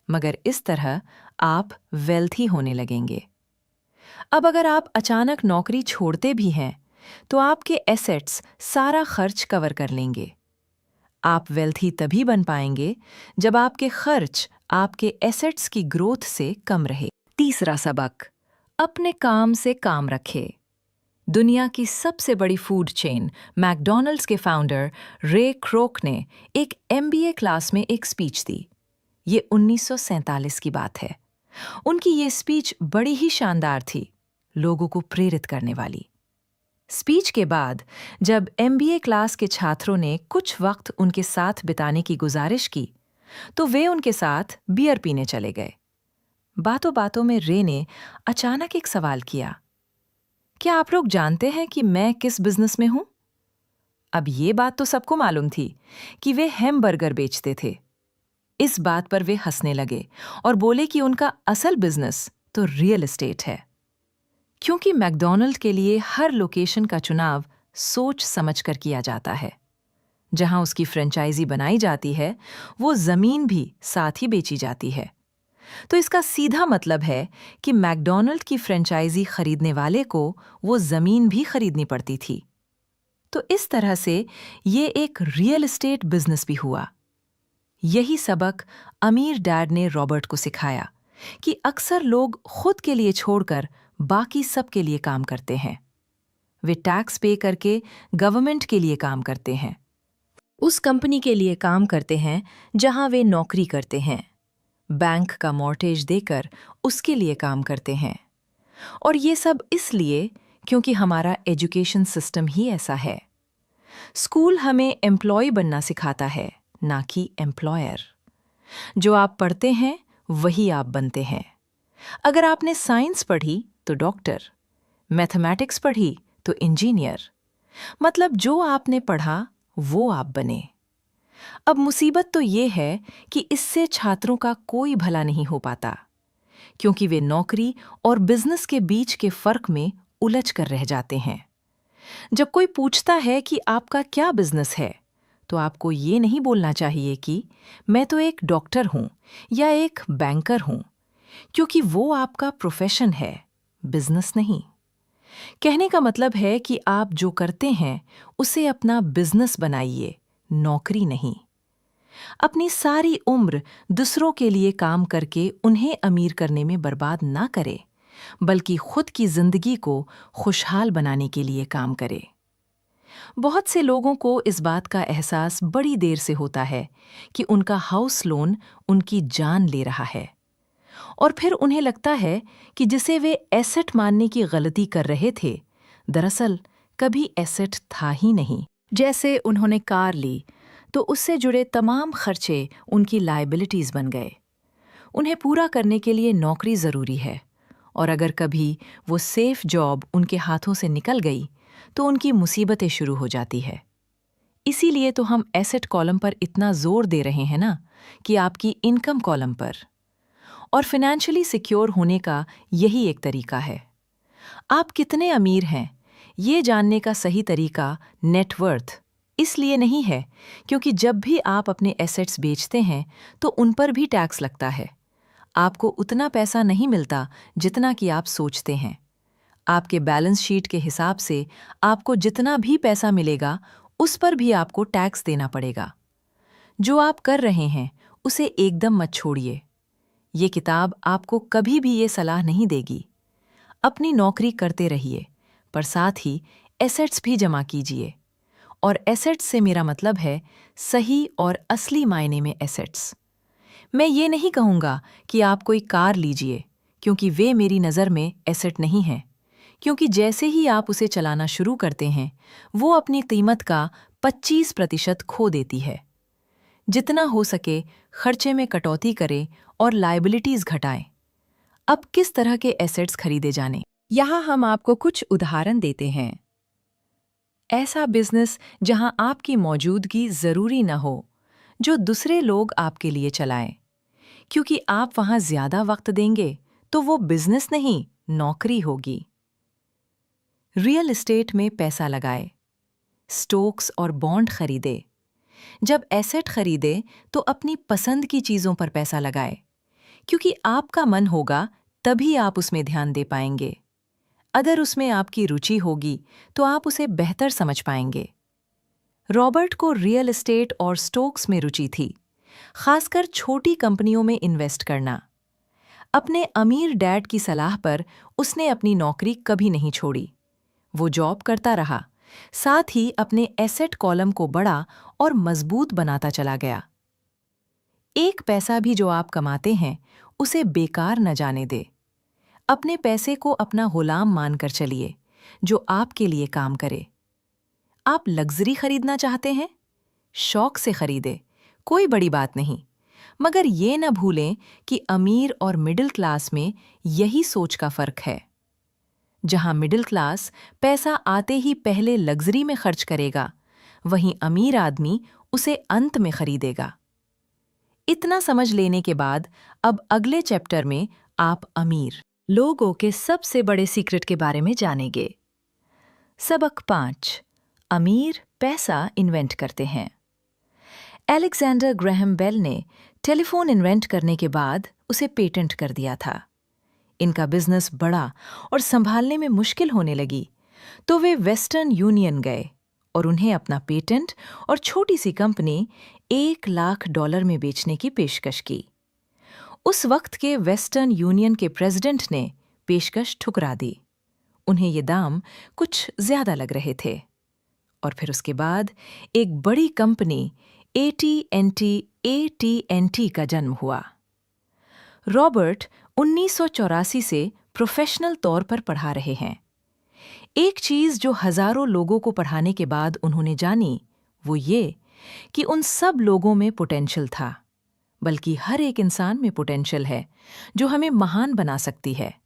मगर इस तरह आप वेल्थी होने लगेंगे। अब अगर आप अचानक नौकरी छोड़ते भी हैं, तो आपके एसेट्स सारा खर्च कवर कर लेंगे। आप वेल्थी तभी बन पाएंगे जब आपके खर्च आपके एसेट्स की ग्रोथ से कम रहे। तीसरा सबक, अपने काम से काम रखें। दुनिया की सबसे बड़ी फूड चेन मैकडॉनल्ड्स के फाउंडर रे क्रोक ने एक एमबीए क्लास में एक स्पीच दी। ये 1947 की बात है। उनकी ये स्पीच बड़ी ही शानदार थी, लोगों को प्रेरित करने वाली। स्पीच के बाद जब एमबीए क्लास के छात्रों ने कुछ वक्त उनके साथ बिताने की गुजारिश की, तो वे उनके साथ बियर पीने चले गए। बातों बातों में रे ने अचानक एक सवाल किया, क्या आप लोग जानते हैं कि मैं किस बिजनेस में हूं? अब ये बात तो सबको मालूम थी कि वे हैमबर्गर बेचते थे। इस बात पर वे हंसने लगे और बोले कि उनका असल बिजनेस तो रियल एस्टेट है। क्योंकि मैकडॉनल्ड के लिए हर लोकेशन का चुनाव सोच समझकर किया जाता है। जहां उसकी फ्रेंचाइजी बनाई जाती है, वो जमीन भी साथ ही बेची जाती है। तो इसका सीधा मतलब है कि मैकडॉनल्ड की फ्रेंचाइजी खरीदने वाले को वो जमीन भी खरीदनी पड़ती थी। तो इस तरह से ये एक रियल एस्टेट बिजनेस भी हुआ। यही सबक अमीर डैड ने रॉबर्ट को सिखाया कि अक्सर लोग खुद के लिए छोड़कर बाकी सब के लिए काम करते हैं। वे टैक्स पे करके गवर्नमेंट के लिए काम करते हैं, उस कंपनी के लिए काम करते हैं जहां वे नौकरी करते हैं, बैंक का मॉर्टेज देकर उसके लिए काम करते हैं। और ये सब इसलिए क्योंकि हमारा एजुकेशन सिस्टम ही ऐसा है। स्कूल हमें एम्प्लॉय बनना सिखाता है, ना कि एम्प्लॉयर। जो आप पढ़ते हैं वही आप बनते हैं। अगर आपने साइंस पढ़ी तो डॉक्टर, मैथमेटिक्स पढ़ी तो इंजीनियर, मतलब जो आपने पढ़ा वो आप बने। अब मुसीबत तो ये है कि इससे छात्रों का कोई भला नहीं हो पाता, क्योंकि वे नौकरी और बिजनेस के बीच के फर्क में उलझ कर रह जाते हैं। जब कोई पूछता है कि आपका क्या बिजनेस है, तो आपको ये नहीं बोलना चाहिए कि मैं तो एक डॉक्टर हूं या एक बैंकर हूं, क्योंकि वो आपका प्रोफेशन है, बिजनेस नहीं। कहने का मतलब है कि आप जो करते हैं उसे अपना बिजनेस बनाइए, नौकरी नहीं। अपनी सारी उम्र दूसरों के लिए काम करके उन्हें अमीर करने में बर्बाद ना करें, बल्कि खुद की जिंदगी को खुशहाल बनाने के लिए काम करें। बहुत से लोगों को इस बात का एहसास बड़ी देर से होता है कि उनका हाउस लोन उनकी जान ले रहा है, और फिर उन्हें लगता है कि जिसे वे एसेट मानने की गलती कर रहे थे, दरअसल कभी एसेट था ही नहीं। जैसे उन्होंने कार ली तो उससे जुड़े तमाम खर्चे उनकी लायबिलिटीज बन गए। उन्हें पूरा करने के लिए नौकरी जरूरी है, और अगर कभी वो सेफ जॉब उनके हाथों से निकल गई तो उनकी मुसीबतें शुरू हो जाती है। इसीलिए तो हम एसेट कॉलम पर इतना जोर दे रहे हैं ना, कि आपकी इनकम कॉलम पर। और फाइनेंशियली सिक्योर होने का यही एक तरीका है। आप कितने अमीर हैं, ये जानने का सही तरीका नेटवर्थ इसलिए नहीं है क्योंकि जब भी आप अपने एसेट्स बेचते हैं तो उन पर भी टैक्स लगता है। आपको उतना पैसा नहीं मिलता जितना कि आप सोचते हैं। आपके बैलेंस शीट के हिसाब से आपको जितना भी पैसा मिलेगा उस पर भी आपको टैक्स देना पड़ेगा। जो आप कर रहे हैं उसे एकदम मत छोड़िए। ये किताब आपको कभी भी ये सलाह नहीं देगी। अपनी नौकरी करते रहिए, पर साथ ही एसेट्स भी जमा कीजिए। और एसेट्स से मेरा मतलब है सही और असली मायने में एसेट्स। मैं ये नहीं कहूँगा कि आप कोई कार लीजिए, क्योंकि वे मेरी नज़र में एसेट नहीं है, क्योंकि जैसे ही आप उसे चलाना शुरू करते हैं वो अपनी कीमत का 25% खो देती है। जितना हो सके खर्चे में कटौती करें और लायबिलिटीज घटाएं। अब किस तरह के एसेट्स खरीदे जाने? यहाँ हम आपको कुछ उदाहरण देते हैं। ऐसा बिजनेस जहां आपकी मौजूदगी जरूरी न हो, जो दूसरे लोग आपके लिए चलाएं, क्योंकि आप वहां ज्यादा वक्त देंगे तो वो बिजनेस नहीं, नौकरी होगी। रियल एस्टेट में पैसा लगाए, स्टॉक्स और बॉन्ड खरीदे। जब एसेट खरीदे तो अपनी पसंद की चीजों पर पैसा लगाए, क्योंकि आपका मन होगा तभी आप उसमें ध्यान दे पाएंगे। अगर उसमें आपकी रुचि होगी तो आप उसे बेहतर समझ पाएंगे। रॉबर्ट को रियल एस्टेट और स्टॉक्स में रुचि थी, खासकर छोटी कंपनियों में इन्वेस्ट करना। अपने अमीर डैड की सलाह पर उसने अपनी नौकरी कभी नहीं छोड़ी। वो जॉब करता रहा, साथ ही अपने एसेट कॉलम को बड़ा और मजबूत बनाता चला गया। एक पैसा भी जो आप कमाते हैं उसे बेकार न जाने दे। अपने पैसे को अपना गुलाम मानकर चलिए, जो आपके लिए काम करे। आप लग्जरी खरीदना चाहते हैं? शौक से खरीदे, कोई बड़ी बात नहीं। मगर ये न भूलें कि अमीर और मिडिल क्लास में यही सोच का फर्क है। जहां मिडिल क्लास पैसा आते ही पहले लग्जरी में खर्च करेगा, वहीं अमीर आदमी उसे अंत में खरीदेगा। इतना समझ लेने के बाद अब अगले चैप्टर में आप अमीर लोगों के सबसे बड़े सीक्रेट के बारे में जानेंगे। सबक 5, अमीर पैसा इन्वेंट करते हैं। अलेक्जेंडर ग्रैहम बेल ने टेलीफोन इन्वेंट करने के बाद उसे पेटेंट कर दिया था। इनका बिजनेस बड़ा और संभालने में मुश्किल होने लगी, तो वे वेस्टर्न यूनियन गए और उन्हें अपना पेटेंट और छोटी सी कंपनी $1,00,000 में बेचने की पेशकश की। उस वक्त के वेस्टर्न यूनियन के प्रेसिडेंट ने पेशकश ठुकरा दी। उन्हें ये दाम कुछ ज्यादा लग रहे थे। और फिर उसके बाद एक बड़ी कंपनी AT&T का जन्म हुआ। रॉबर्ट 1984 से प्रोफेशनल तौर पर पढ़ा रहे हैं। एक चीज जो हजारों लोगों को पढ़ाने के बाद उन्होंने जानी, वो ये कि उन सब लोगों में पोटेंशियल था, बल्कि हर एक इंसान में पोटेंशियल है जो हमें महान बना सकती है।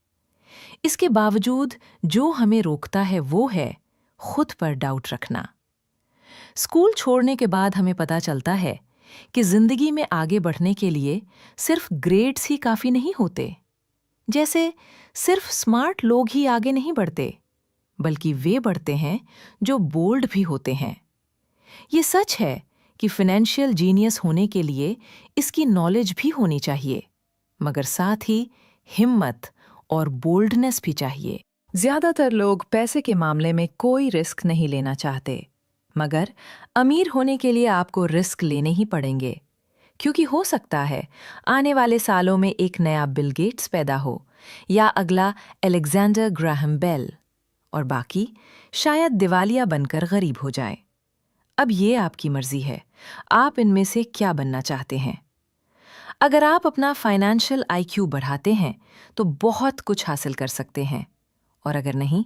इसके बावजूद जो हमें रोकता है वो है खुद पर डाउट रखना। स्कूल छोड़ने के बाद हमें पता चलता है कि जिंदगी में आगे बढ़ने के लिए सिर्फ ग्रेड्स ही काफी नहीं होते। जैसे सिर्फ स्मार्ट लोग ही आगे नहीं बढ़ते, बल्कि वे बढ़ते हैं जो बोल्ड भी होते हैं। ये सच है कि फाइनेंशियल जीनियस होने के लिए इसकी नॉलेज भी होनी चाहिए, मगर साथ ही हिम्मत और बोल्डनेस भी चाहिए। ज्यादातर लोग पैसे के मामले में कोई रिस्क नहीं लेना चाहते, मगर अमीर होने के लिए आपको रिस्क लेने ही पड़ेंगे, क्योंकि हो सकता है आने वाले सालों में एक नया बिल गेट्स पैदा हो या अगला अलेक्जेंडर ग्राहम बेल, और बाकी शायद दिवालिया बनकर गरीब हो जाए। अब ये आपकी मर्जी है, आप इनमें से क्या बनना चाहते हैं। अगर आप अपना फाइनेंशियल IQ बढ़ाते हैं तो बहुत कुछ हासिल कर सकते हैं, और अगर नहीं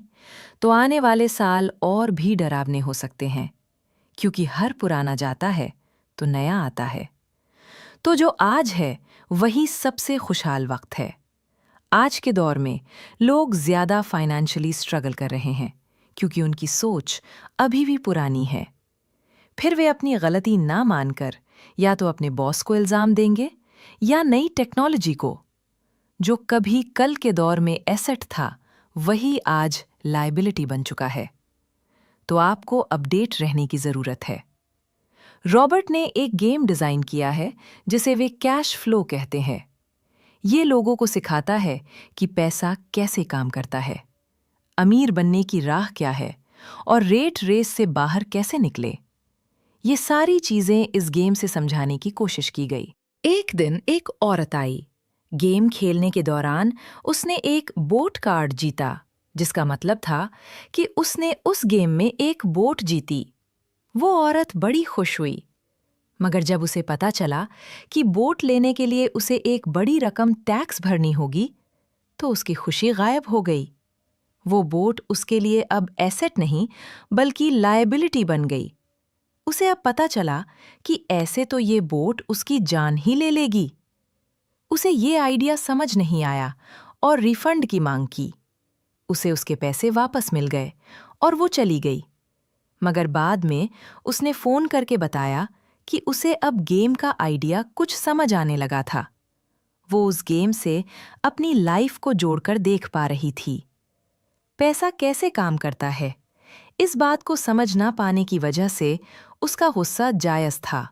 तो आने वाले साल और भी डरावने हो सकते हैं, क्योंकि हर पुराना जाता है तो नया आता है। तो जो आज है वही सबसे खुशहाल वक्त है। आज के दौर में लोग ज्यादा फाइनेंशियली स्ट्रगल कर रहे हैं, क्योंकि उनकी सोच अभी भी पुरानी है। फिर वे अपनी गलती ना मानकर या तो अपने बॉस को इल्जाम देंगे या नई टेक्नोलॉजी को। जो कभी कल के दौर में एसेट था, वही आज लायबिलिटी बन चुका है। तो आपको अपडेट रहने की जरूरत है। रॉबर्ट ने एक गेम डिजाइन किया है जिसे वे कैश फ्लो कहते हैं। ये लोगों को सिखाता है कि पैसा कैसे काम करता है, अमीर बनने की राह क्या है और रेट रेस से बाहर कैसे निकले। ये सारी चीजें इस गेम से समझाने की कोशिश की गई। एक दिन एक औरत आई। गेम खेलने के दौरान उसने एक बोट कार्ड जीता, जिसका मतलब था कि उसने उस गेम में एक बोट जीती। वो औरत बड़ी खुश हुई, मगर जब उसे पता चला कि बोट लेने के लिए उसे एक बड़ी रकम टैक्स भरनी होगी, तो उसकी खुशी गायब हो गई। वो बोट उसके लिए अब एसेट नहीं बल्कि लायबिलिटी बन गई। उसे अब पता चला कि ऐसे तो ये बोट उसकी जान ही ले लेगी। उसे ये आइडिया समझ नहीं आया और रिफंड की मांग की। उसे उसके पैसे वापस मिल गए और वो चली गई। मगर बाद में उसने फ़ोन करके बताया कि उसे अब गेम का आइडिया कुछ समझ आने लगा था। वो उस गेम से अपनी लाइफ को जोड़कर देख पा रही थी। पैसा कैसे काम करता है, इस बात को समझ ना पाने की वजह से उसका गुस्सा जायज़ था।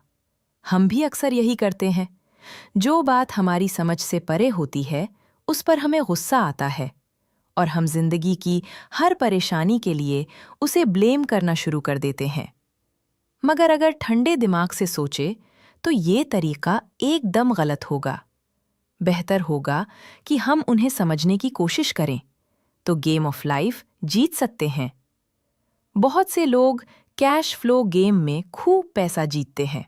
हम भी अक्सर यही करते हैं। जो बात हमारी समझ से परे होती है, उस पर हमें गुस्सा आता है और हम जिंदगी की हर परेशानी के लिए उसे ब्लेम करना शुरू कर देते हैं। मगर अगर ठंडे दिमाग से सोचे तो ये तरीका एकदम गलत होगा। बेहतर होगा कि हम उन्हें समझने की कोशिश करें, तो गेम ऑफ लाइफ जीत सकते हैं। बहुत से लोग कैश फ्लो गेम में खूब पैसा जीतते हैं,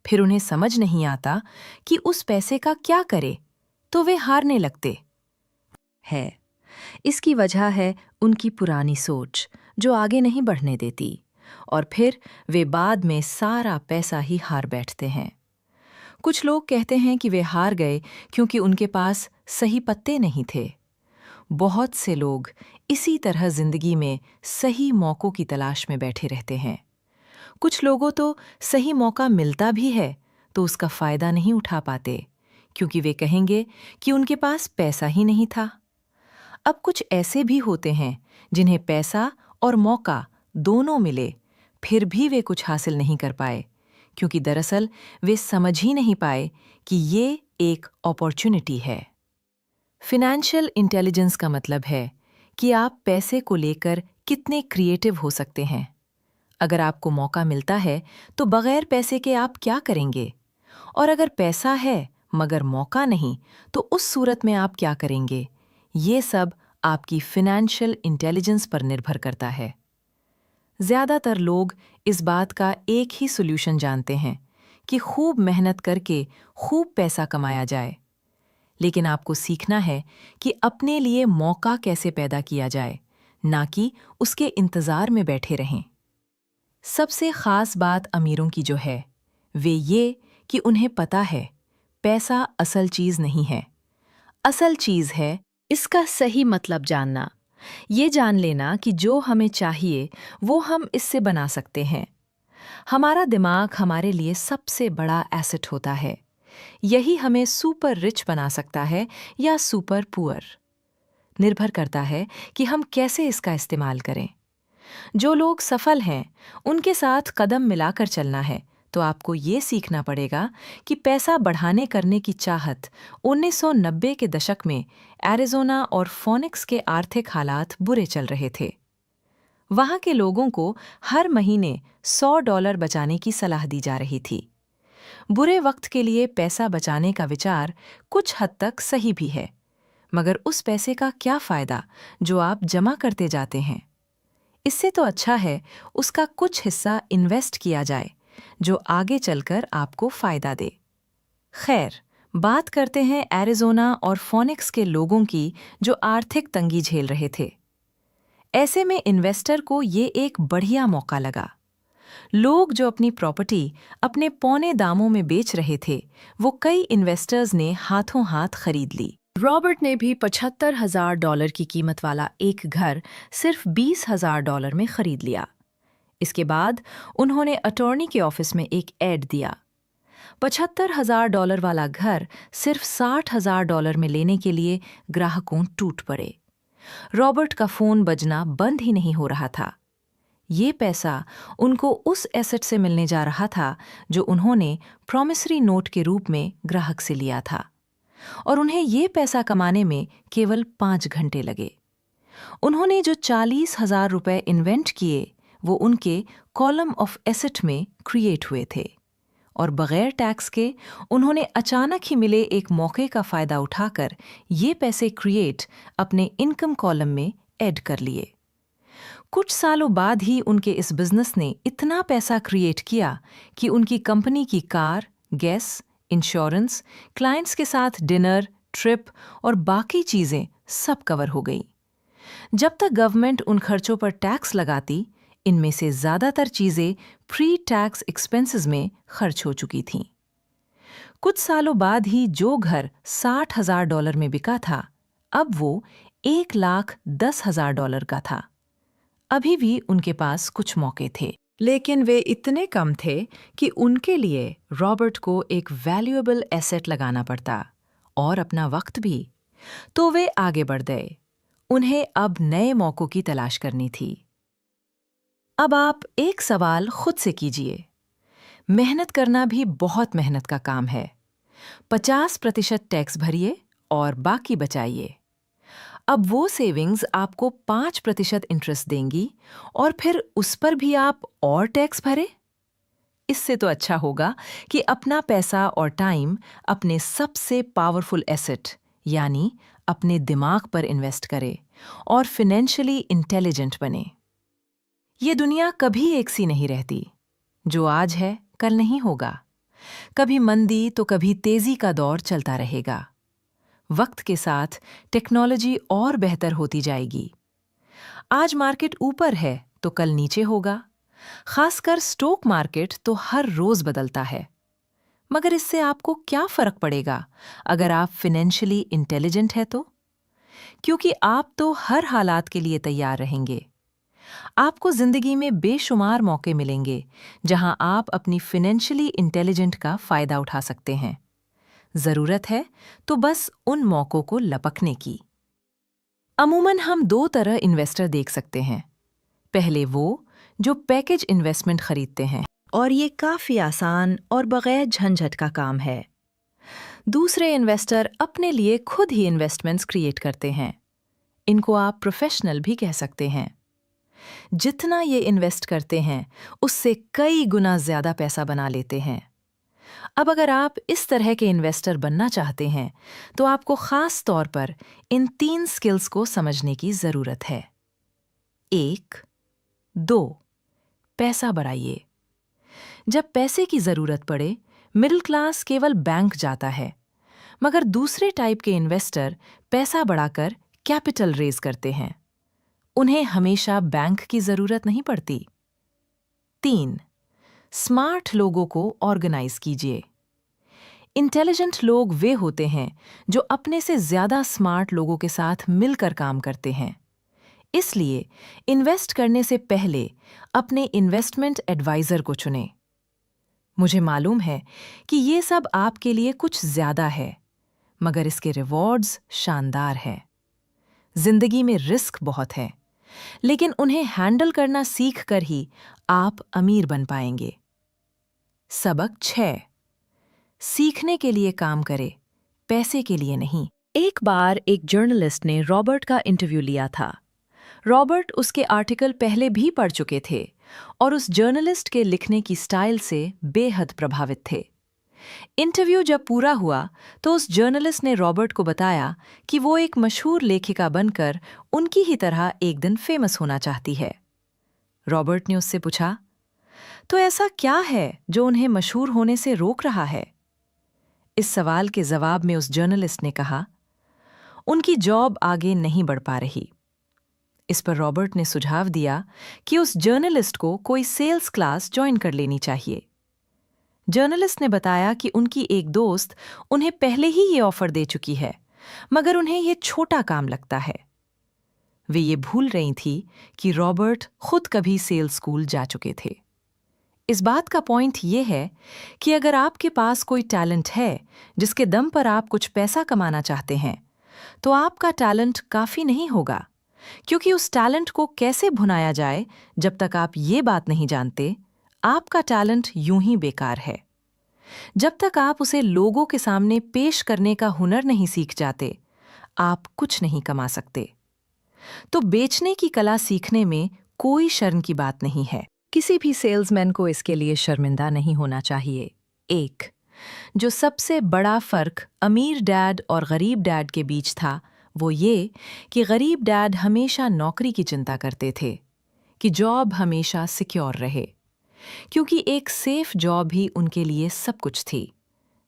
फिर उन्हें समझ नहीं आता कि उस पैसे का क्या करे, तो वे हारने लगते हैं। इसकी वजह है उनकी पुरानी सोच, जो आगे नहीं बढ़ने देती, और फिर वे बाद में सारा पैसा ही हार बैठते हैं। कुछ लोग कहते हैं कि वे हार गए क्योंकि उनके पास सही पत्ते नहीं थे। बहुत से लोग इसी तरह जिंदगी में सही मौकों की तलाश में बैठे रहते हैं। कुछ लोगों तो सही मौका मिलता भी है तो उसका फायदा नहीं उठा पाते, क्योंकि वे कहेंगे कि उनके पास पैसा ही नहीं था। अब कुछ ऐसे भी होते हैं जिन्हें पैसा और मौका दोनों मिले, फिर भी वे कुछ हासिल नहीं कर पाए, क्योंकि दरअसल वे समझ ही नहीं पाए कि ये एक अपॉर्चुनिटी है। फिनेंशियल इंटेलिजेंस का मतलब है कि आप पैसे को लेकर कितने क्रिएटिव हो सकते हैं। अगर आपको मौका मिलता है तो बगैर पैसे के आप क्या करेंगे? और अगर पैसा है मगर मौका नहीं, तो उस सूरत में आप क्या करेंगे? ये सब आपकी फिनेंशियल इंटेलिजेंस पर निर्भर करता है। ज़्यादातर लोग इस बात का एक ही सॉल्यूशन जानते हैं कि खूब मेहनत करके खूब पैसा कमाया जाए। लेकिन आपको सीखना है कि अपने लिए मौका कैसे पैदा किया जाए, ना कि उसके इंतज़ार में बैठे रहें। सबसे ख़ास बात अमीरों की जो है, वे ये कि उन्हें पता है पैसा असल चीज़ नहीं है। असल चीज़ है इसका सही मतलब जानना। ये जान लेना कि जो हमें चाहिए वो हम इससे बना सकते हैं। हमारा दिमाग हमारे लिए सबसे बड़ा एसेट होता है। यही हमें सुपर रिच बना सकता है या सुपर पुअर। निर्भर करता है कि हम कैसे इसका इस्तेमाल करें। जो लोग सफल हैं, उनके साथ कदम मिलाकर चलना है, तो आपको ये सीखना पड़ेगा कि पैसा बढ़ाने करने की चाहत 1990 के दशक में एरिज़ोना और फोनिक्स के आर्थिक हालात बुरे चल रहे थे। वहाँ के लोगों को हर महीने $100 बचाने की सलाह दी जा रही थी। बुरे वक्त के लिए पैसा बचाने का विचार कुछ हद तक सही भी है, मगर उस पैसे का क्या फायदा जो आप जमा करते जाते हैं? इससे तो अच्छा है उसका कुछ हिस्सा इन्वेस्ट किया जाए, जो आगे चलकर आपको फायदा दे। खैर, बात करते हैं एरिज़ोना और फोनिक्स के लोगों की जो आर्थिक तंगी झेल रहे थे। ऐसे में इन्वेस्टर को ये एक बढ़िया मौका लगा। लोग जो अपनी प्रॉपर्टी अपने पौने दामों में बेच रहे थे, वो कई इन्वेस्टर्स ने हाथों हाथ खरीद ली। रॉबर्ट ने भी $75,000 की कीमत वाला एक घर सिर्फ $20,000 में खरीद लिया। इसके बाद उन्होंने अटॉर्नी के ऑफिस में एक एड दिया। $75,000 वाला घर सिर्फ $60,000 में लेने के लिए ग्राहकों टूट पड़े। रॉबर्ट का फोन बजना बंद ही नहीं हो रहा था। ये पैसा उनको उस एसेट से मिलने जा रहा था जो उन्होंने प्रॉमिसरी नोट के रूप में ग्राहक से लिया था, और उन्हें ये पैसा कमाने में केवल 5 घंटे लगे। उन्होंने जो $40,000 इन्वेंट किए, वो उनके कॉलम ऑफ एसेट में क्रिएट हुए थे, और बगैर टैक्स के उन्होंने अचानक ही मिले एक मौके का फ़ायदा उठाकर ये पैसे क्रिएट अपने इनकम कॉलम में ऐड कर लिए। कुछ सालों बाद ही उनके इस बिजनेस ने इतना पैसा क्रिएट किया कि उनकी कंपनी की कार, गैस, इंश्योरेंस, क्लाइंट्स के साथ डिनर, ट्रिप और बाकी चीज़ें सब कवर हो गई। जब तक गवर्नमेंट उन खर्चों पर टैक्स लगाती, इनमें से ज़्यादातर चीज़ें प्री टैक्स एक्सपेंसेस में खर्च हो चुकी थीं। कुछ सालों बाद ही जो घर $60,000 में बिका था, अब वो $1,10,000 का था। अभी भी उनके पास कुछ मौके थे, लेकिन वे इतने कम थे कि उनके लिए रॉबर्ट को एक वैल्यूएबल एसेट लगाना पड़ता और अपना वक्त भी। तो वे आगे बढ़ गए। उन्हें अब नए मौकों की तलाश करनी थी। अब आप एक सवाल खुद से कीजिए। मेहनत करना भी बहुत मेहनत का काम है। 50% टैक्स भरिए और बाकी बचाइए। अब वो सेविंग्स आपको 5% इंटरेस्ट देंगी और फिर उस पर भी आप और टैक्स भरे। इससे तो अच्छा होगा कि अपना पैसा और टाइम अपने सबसे पावरफुल एसेट यानी अपने दिमाग पर इन्वेस्ट करें और फाइनेंशियली इंटेलिजेंट बने। ये दुनिया कभी एक सी नहीं रहती। जो आज है कल नहीं होगा। कभी मंदी तो कभी तेजी का दौर चलता रहेगा। वक्त के साथ टेक्नोलॉजी और बेहतर होती जाएगी। आज मार्केट ऊपर है तो कल नीचे होगा। खासकर स्टॉक मार्केट तो हर रोज बदलता है। मगर इससे आपको क्या फर्क पड़ेगा अगर आप फाइनेंशियली इंटेलिजेंट है तो? क्योंकि आप तो हर हालात के लिए तैयार रहेंगे। आपको जिंदगी में बेशुमार मौके मिलेंगे जहां आप अपनी फाइनेंशियली इंटेलिजेंट का फायदा उठा सकते हैं। जरूरत है तो बस उन मौकों को लपकने की। अमूमन हम दो तरह इन्वेस्टर देख सकते हैं। पहले वो जो पैकेज इन्वेस्टमेंट खरीदते हैं और ये काफी आसान और बगैर झंझट का काम है। दूसरे इन्वेस्टर अपने लिए खुद ही इन्वेस्टमेंट्स क्रिएट करते हैं। इनको आप प्रोफेशनल भी कह सकते हैं। जितना ये इन्वेस्ट करते हैं उससे कई गुना ज्यादा पैसा बना लेते हैं। अब अगर आप इस तरह के इन्वेस्टर बनना चाहते हैं तो आपको खास तौर पर इन 3 स्किल्स को समझने की जरूरत है। 1, 2, पैसा बढ़ाइए। जब पैसे की जरूरत पड़े, मिडिल क्लास केवल बैंक जाता है, मगर दूसरे टाइप के इन्वेस्टर पैसा बढ़ाकर कैपिटल रेज करते हैं। उन्हें हमेशा बैंक की जरूरत नहीं पड़ती। 3, स्मार्ट लोगों को ऑर्गेनाइज कीजिए। इंटेलिजेंट लोग वे होते हैं जो अपने से ज्यादा स्मार्ट लोगों के साथ मिलकर काम करते हैं। इसलिए इन्वेस्ट करने से पहले अपने इन्वेस्टमेंट एडवाइजर को चुनें। मुझे मालूम है कि ये सब आपके लिए कुछ ज्यादा है, मगर इसके रिवॉर्ड्स शानदार हैं। जिंदगी में रिस्क बहुत है, लेकिन उन्हें हैंडल करना सीख कर ही आप अमीर बन पाएंगे। सबक 6, सीखने के लिए काम करें, पैसे के लिए नहीं। एक बार एक जर्नलिस्ट ने रॉबर्ट का इंटरव्यू लिया था। रॉबर्ट उसके आर्टिकल पहले भी पढ़ चुके थे और उस जर्नलिस्ट के लिखने की स्टाइल से बेहद प्रभावित थे। इंटरव्यू जब पूरा हुआ तो उस जर्नलिस्ट ने रॉबर्ट को बताया कि वो एक मशहूर लेखिका बनकर उनकी ही तरह एक दिन फेमस होना चाहती है। रॉबर्ट ने उससे पूछा, तो ऐसा क्या है जो उन्हें मशहूर होने से रोक रहा है? इस सवाल के जवाब में उस जर्नलिस्ट ने कहा, उनकी जॉब आगे नहीं बढ़ पा रही। इस पर रॉबर्ट ने सुझाव दिया कि उस जर्नलिस्ट को कोई सेल्स क्लास ज्वाइन कर लेनी चाहिए। जर्नलिस्ट ने बताया कि उनकी एक दोस्त उन्हें पहले ही ये ऑफर दे चुकी है, मगर उन्हें ये छोटा काम लगता है। वे ये भूल रही थी कि रॉबर्ट खुद कभी सेल्स स्कूल जा चुके थे। इस बात का पॉइंट ये है कि अगर आपके पास कोई टैलेंट है जिसके दम पर आप कुछ पैसा कमाना चाहते हैं, तो आपका टैलेंट काफी नहीं होगा, क्योंकि उस टैलेंट को कैसे भुनाया जाए जब तक आप ये बात नहीं जानते, आपका टैलेंट यूं ही बेकार है। जब तक आप उसे लोगों के सामने पेश करने का हुनर नहीं सीख जाते, आप कुछ नहीं कमा सकते। तो बेचने की कला सीखने में कोई शर्म की बात नहीं है। किसी भी सेल्समैन को इसके लिए शर्मिंदा नहीं होना चाहिए। 1, जो सबसे बड़ा फर्क अमीर डैड और गरीब डैड के बीच था, वो ये कि गरीब डैड हमेशा नौकरी की चिंता करते थे कि जॉब हमेशा सिक्योर रहे, क्योंकि एक सेफ जॉब ही उनके लिए सब कुछ थी।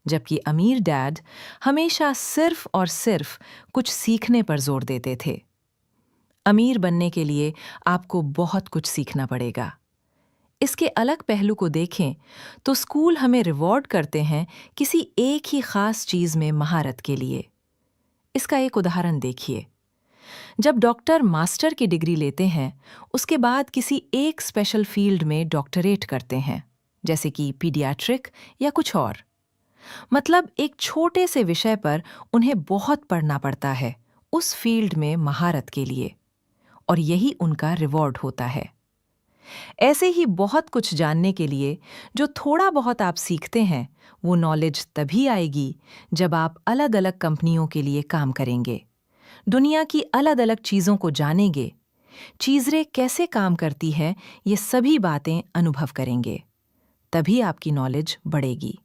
जबकि अमीर डैड हमेशा सिर्फ और सिर्फ कुछ सीखने पर जोर देते थे। अमीर बनने के लिए आपको बहुत कुछ सीखना पड़ेगा। इसके अलग पहलू को देखें तो स्कूल हमें रिवॉर्ड करते हैं किसी एक ही खास चीज में महारत के लिए। इसका एक उदाहरण देखिए। जब डॉक्टर मास्टर की डिग्री लेते हैं, उसके बाद किसी एक स्पेशल फील्ड में डॉक्टरेट करते हैं, जैसे कि पीडियाट्रिक या कुछ और। मतलब एक छोटे से विषय पर उन्हें बहुत पढ़ना पड़ता है उस फील्ड में महारत के लिए, और यही उनका रिवॉर्ड होता है। ऐसे ही बहुत कुछ जानने के लिए जो थोड़ा बहुत आप सीखते हैं, वो नॉलेज तभी आएगी जब आप अलग अलग कंपनियों के लिए काम करेंगे, दुनिया की अलग अलग चीज़ों को जानेंगे, चीज़ें कैसे काम करती है, ये सभी बातें अनुभव करेंगे, तभी आपकी नॉलेज बढ़ेगी।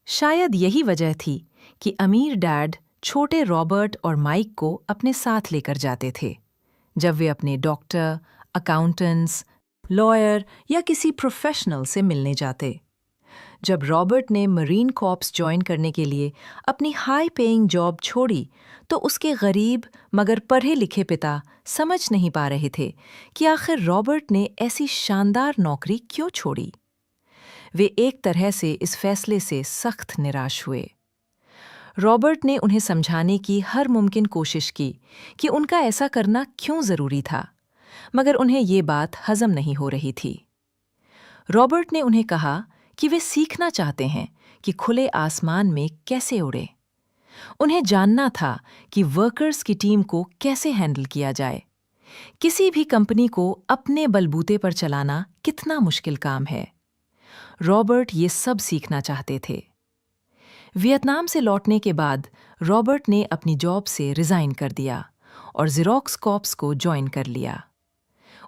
शायद यही वजह थी कि अमीर डैड छोटे रॉबर्ट और माइक को अपने साथ लेकर जाते थे जब वे अपने डॉक्टर, अकाउंटेंट्स, लॉयर या किसी प्रोफेशनल से मिलने जाते। जब रॉबर्ट ने मरीन कॉर्प्स ज्वाइन करने के लिए अपनी हाई पेइंग जॉब छोड़ी, तो उसके गरीब मगर पढ़े लिखे पिता समझ नहीं पा रहे थे कि आखिर रॉबर्ट ने ऐसी शानदार नौकरी क्यों छोड़ी। वे एक तरह से इस फैसले से सख्त निराश हुए। रॉबर्ट ने उन्हें समझाने की हर मुमकिन कोशिश की कि उनका ऐसा करना क्यों ज़रूरी था, मगर उन्हें ये बात हजम नहीं हो रही थी। रॉबर्ट ने उन्हें कहा कि वे सीखना चाहते हैं कि खुले आसमान में कैसे उड़े। उन्हें जानना था कि वर्कर्स की टीम को कैसे हैंडल किया जाए। किसी भी कंपनी को अपने बलबूते पर चलाना कितना मुश्किल काम है। रॉबर्ट ये सब सीखना चाहते थे। वियतनाम से लौटने के बाद रॉबर्ट ने अपनी जॉब से रिजाइन कर दिया और ज़ेरॉक्स कॉर्प्स को ज्वाइन कर लिया।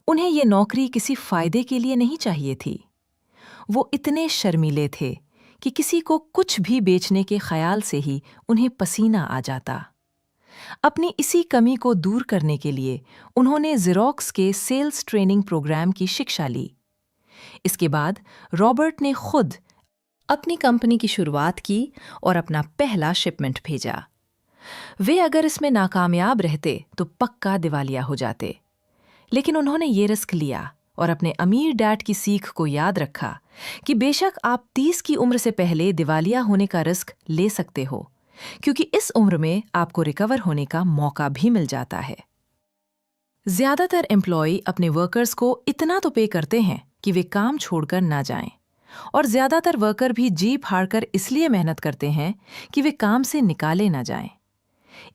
उन्हें ये नौकरी किसी फायदे के लिए नहीं चाहिए थी। वो इतने शर्मीले थे कि किसी को कुछ भी बेचने के ख्याल से ही उन्हें पसीना आ जाता। अपनी इसी कमी को दूर करने के लिए उन्होंने ज़ेरॉक्स के सेल्स ट्रेनिंग प्रोग्राम की शिक्षा ली। इसके बाद रॉबर्ट ने खुद अपनी कंपनी की शुरुआत की और अपना पहला शिपमेंट भेजा। वे अगर इसमें नाकामयाब रहते तो पक्का दिवालिया हो जाते, लेकिन उन्होंने ये रिस्क लिया और अपने अमीर डैड की सीख को याद रखा कि बेशक आप 30 की उम्र से पहले दिवालिया होने का रिस्क ले सकते हो, क्योंकि इस उम्र में आपको रिकवर होने का मौका भी मिल जाता है। ज्यादातर एम्प्लॉय अपने वर्कर्स को इतना तो पे करते हैं कि वे काम छोड़कर ना जाएं, और ज्यादातर वर्कर भी जी फाड़कर इसलिए मेहनत करते हैं कि वे काम से निकाले ना जाएं।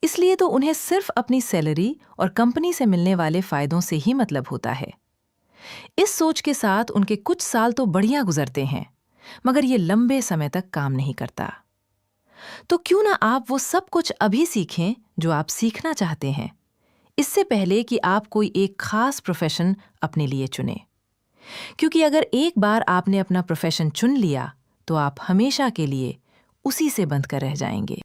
इसलिए तो उन्हें सिर्फ अपनी सैलरी और कंपनी से मिलने वाले फायदों से ही मतलब होता है। इस सोच के साथ उनके कुछ साल तो बढ़िया गुजरते हैं, मगर ये लंबे समय तक काम नहीं करता। तो क्यों ना आप वो सब कुछ अभी सीखें जो आप सीखना चाहते हैं, इससे पहले कि आप कोई एक खास प्रोफेशन अपने लिए चुनें। क्योंकि अगर एक बार आपने अपना प्रोफेशन चुन लिया, तो आप हमेशा के लिए उसी से बंध कर रह जाएंगे।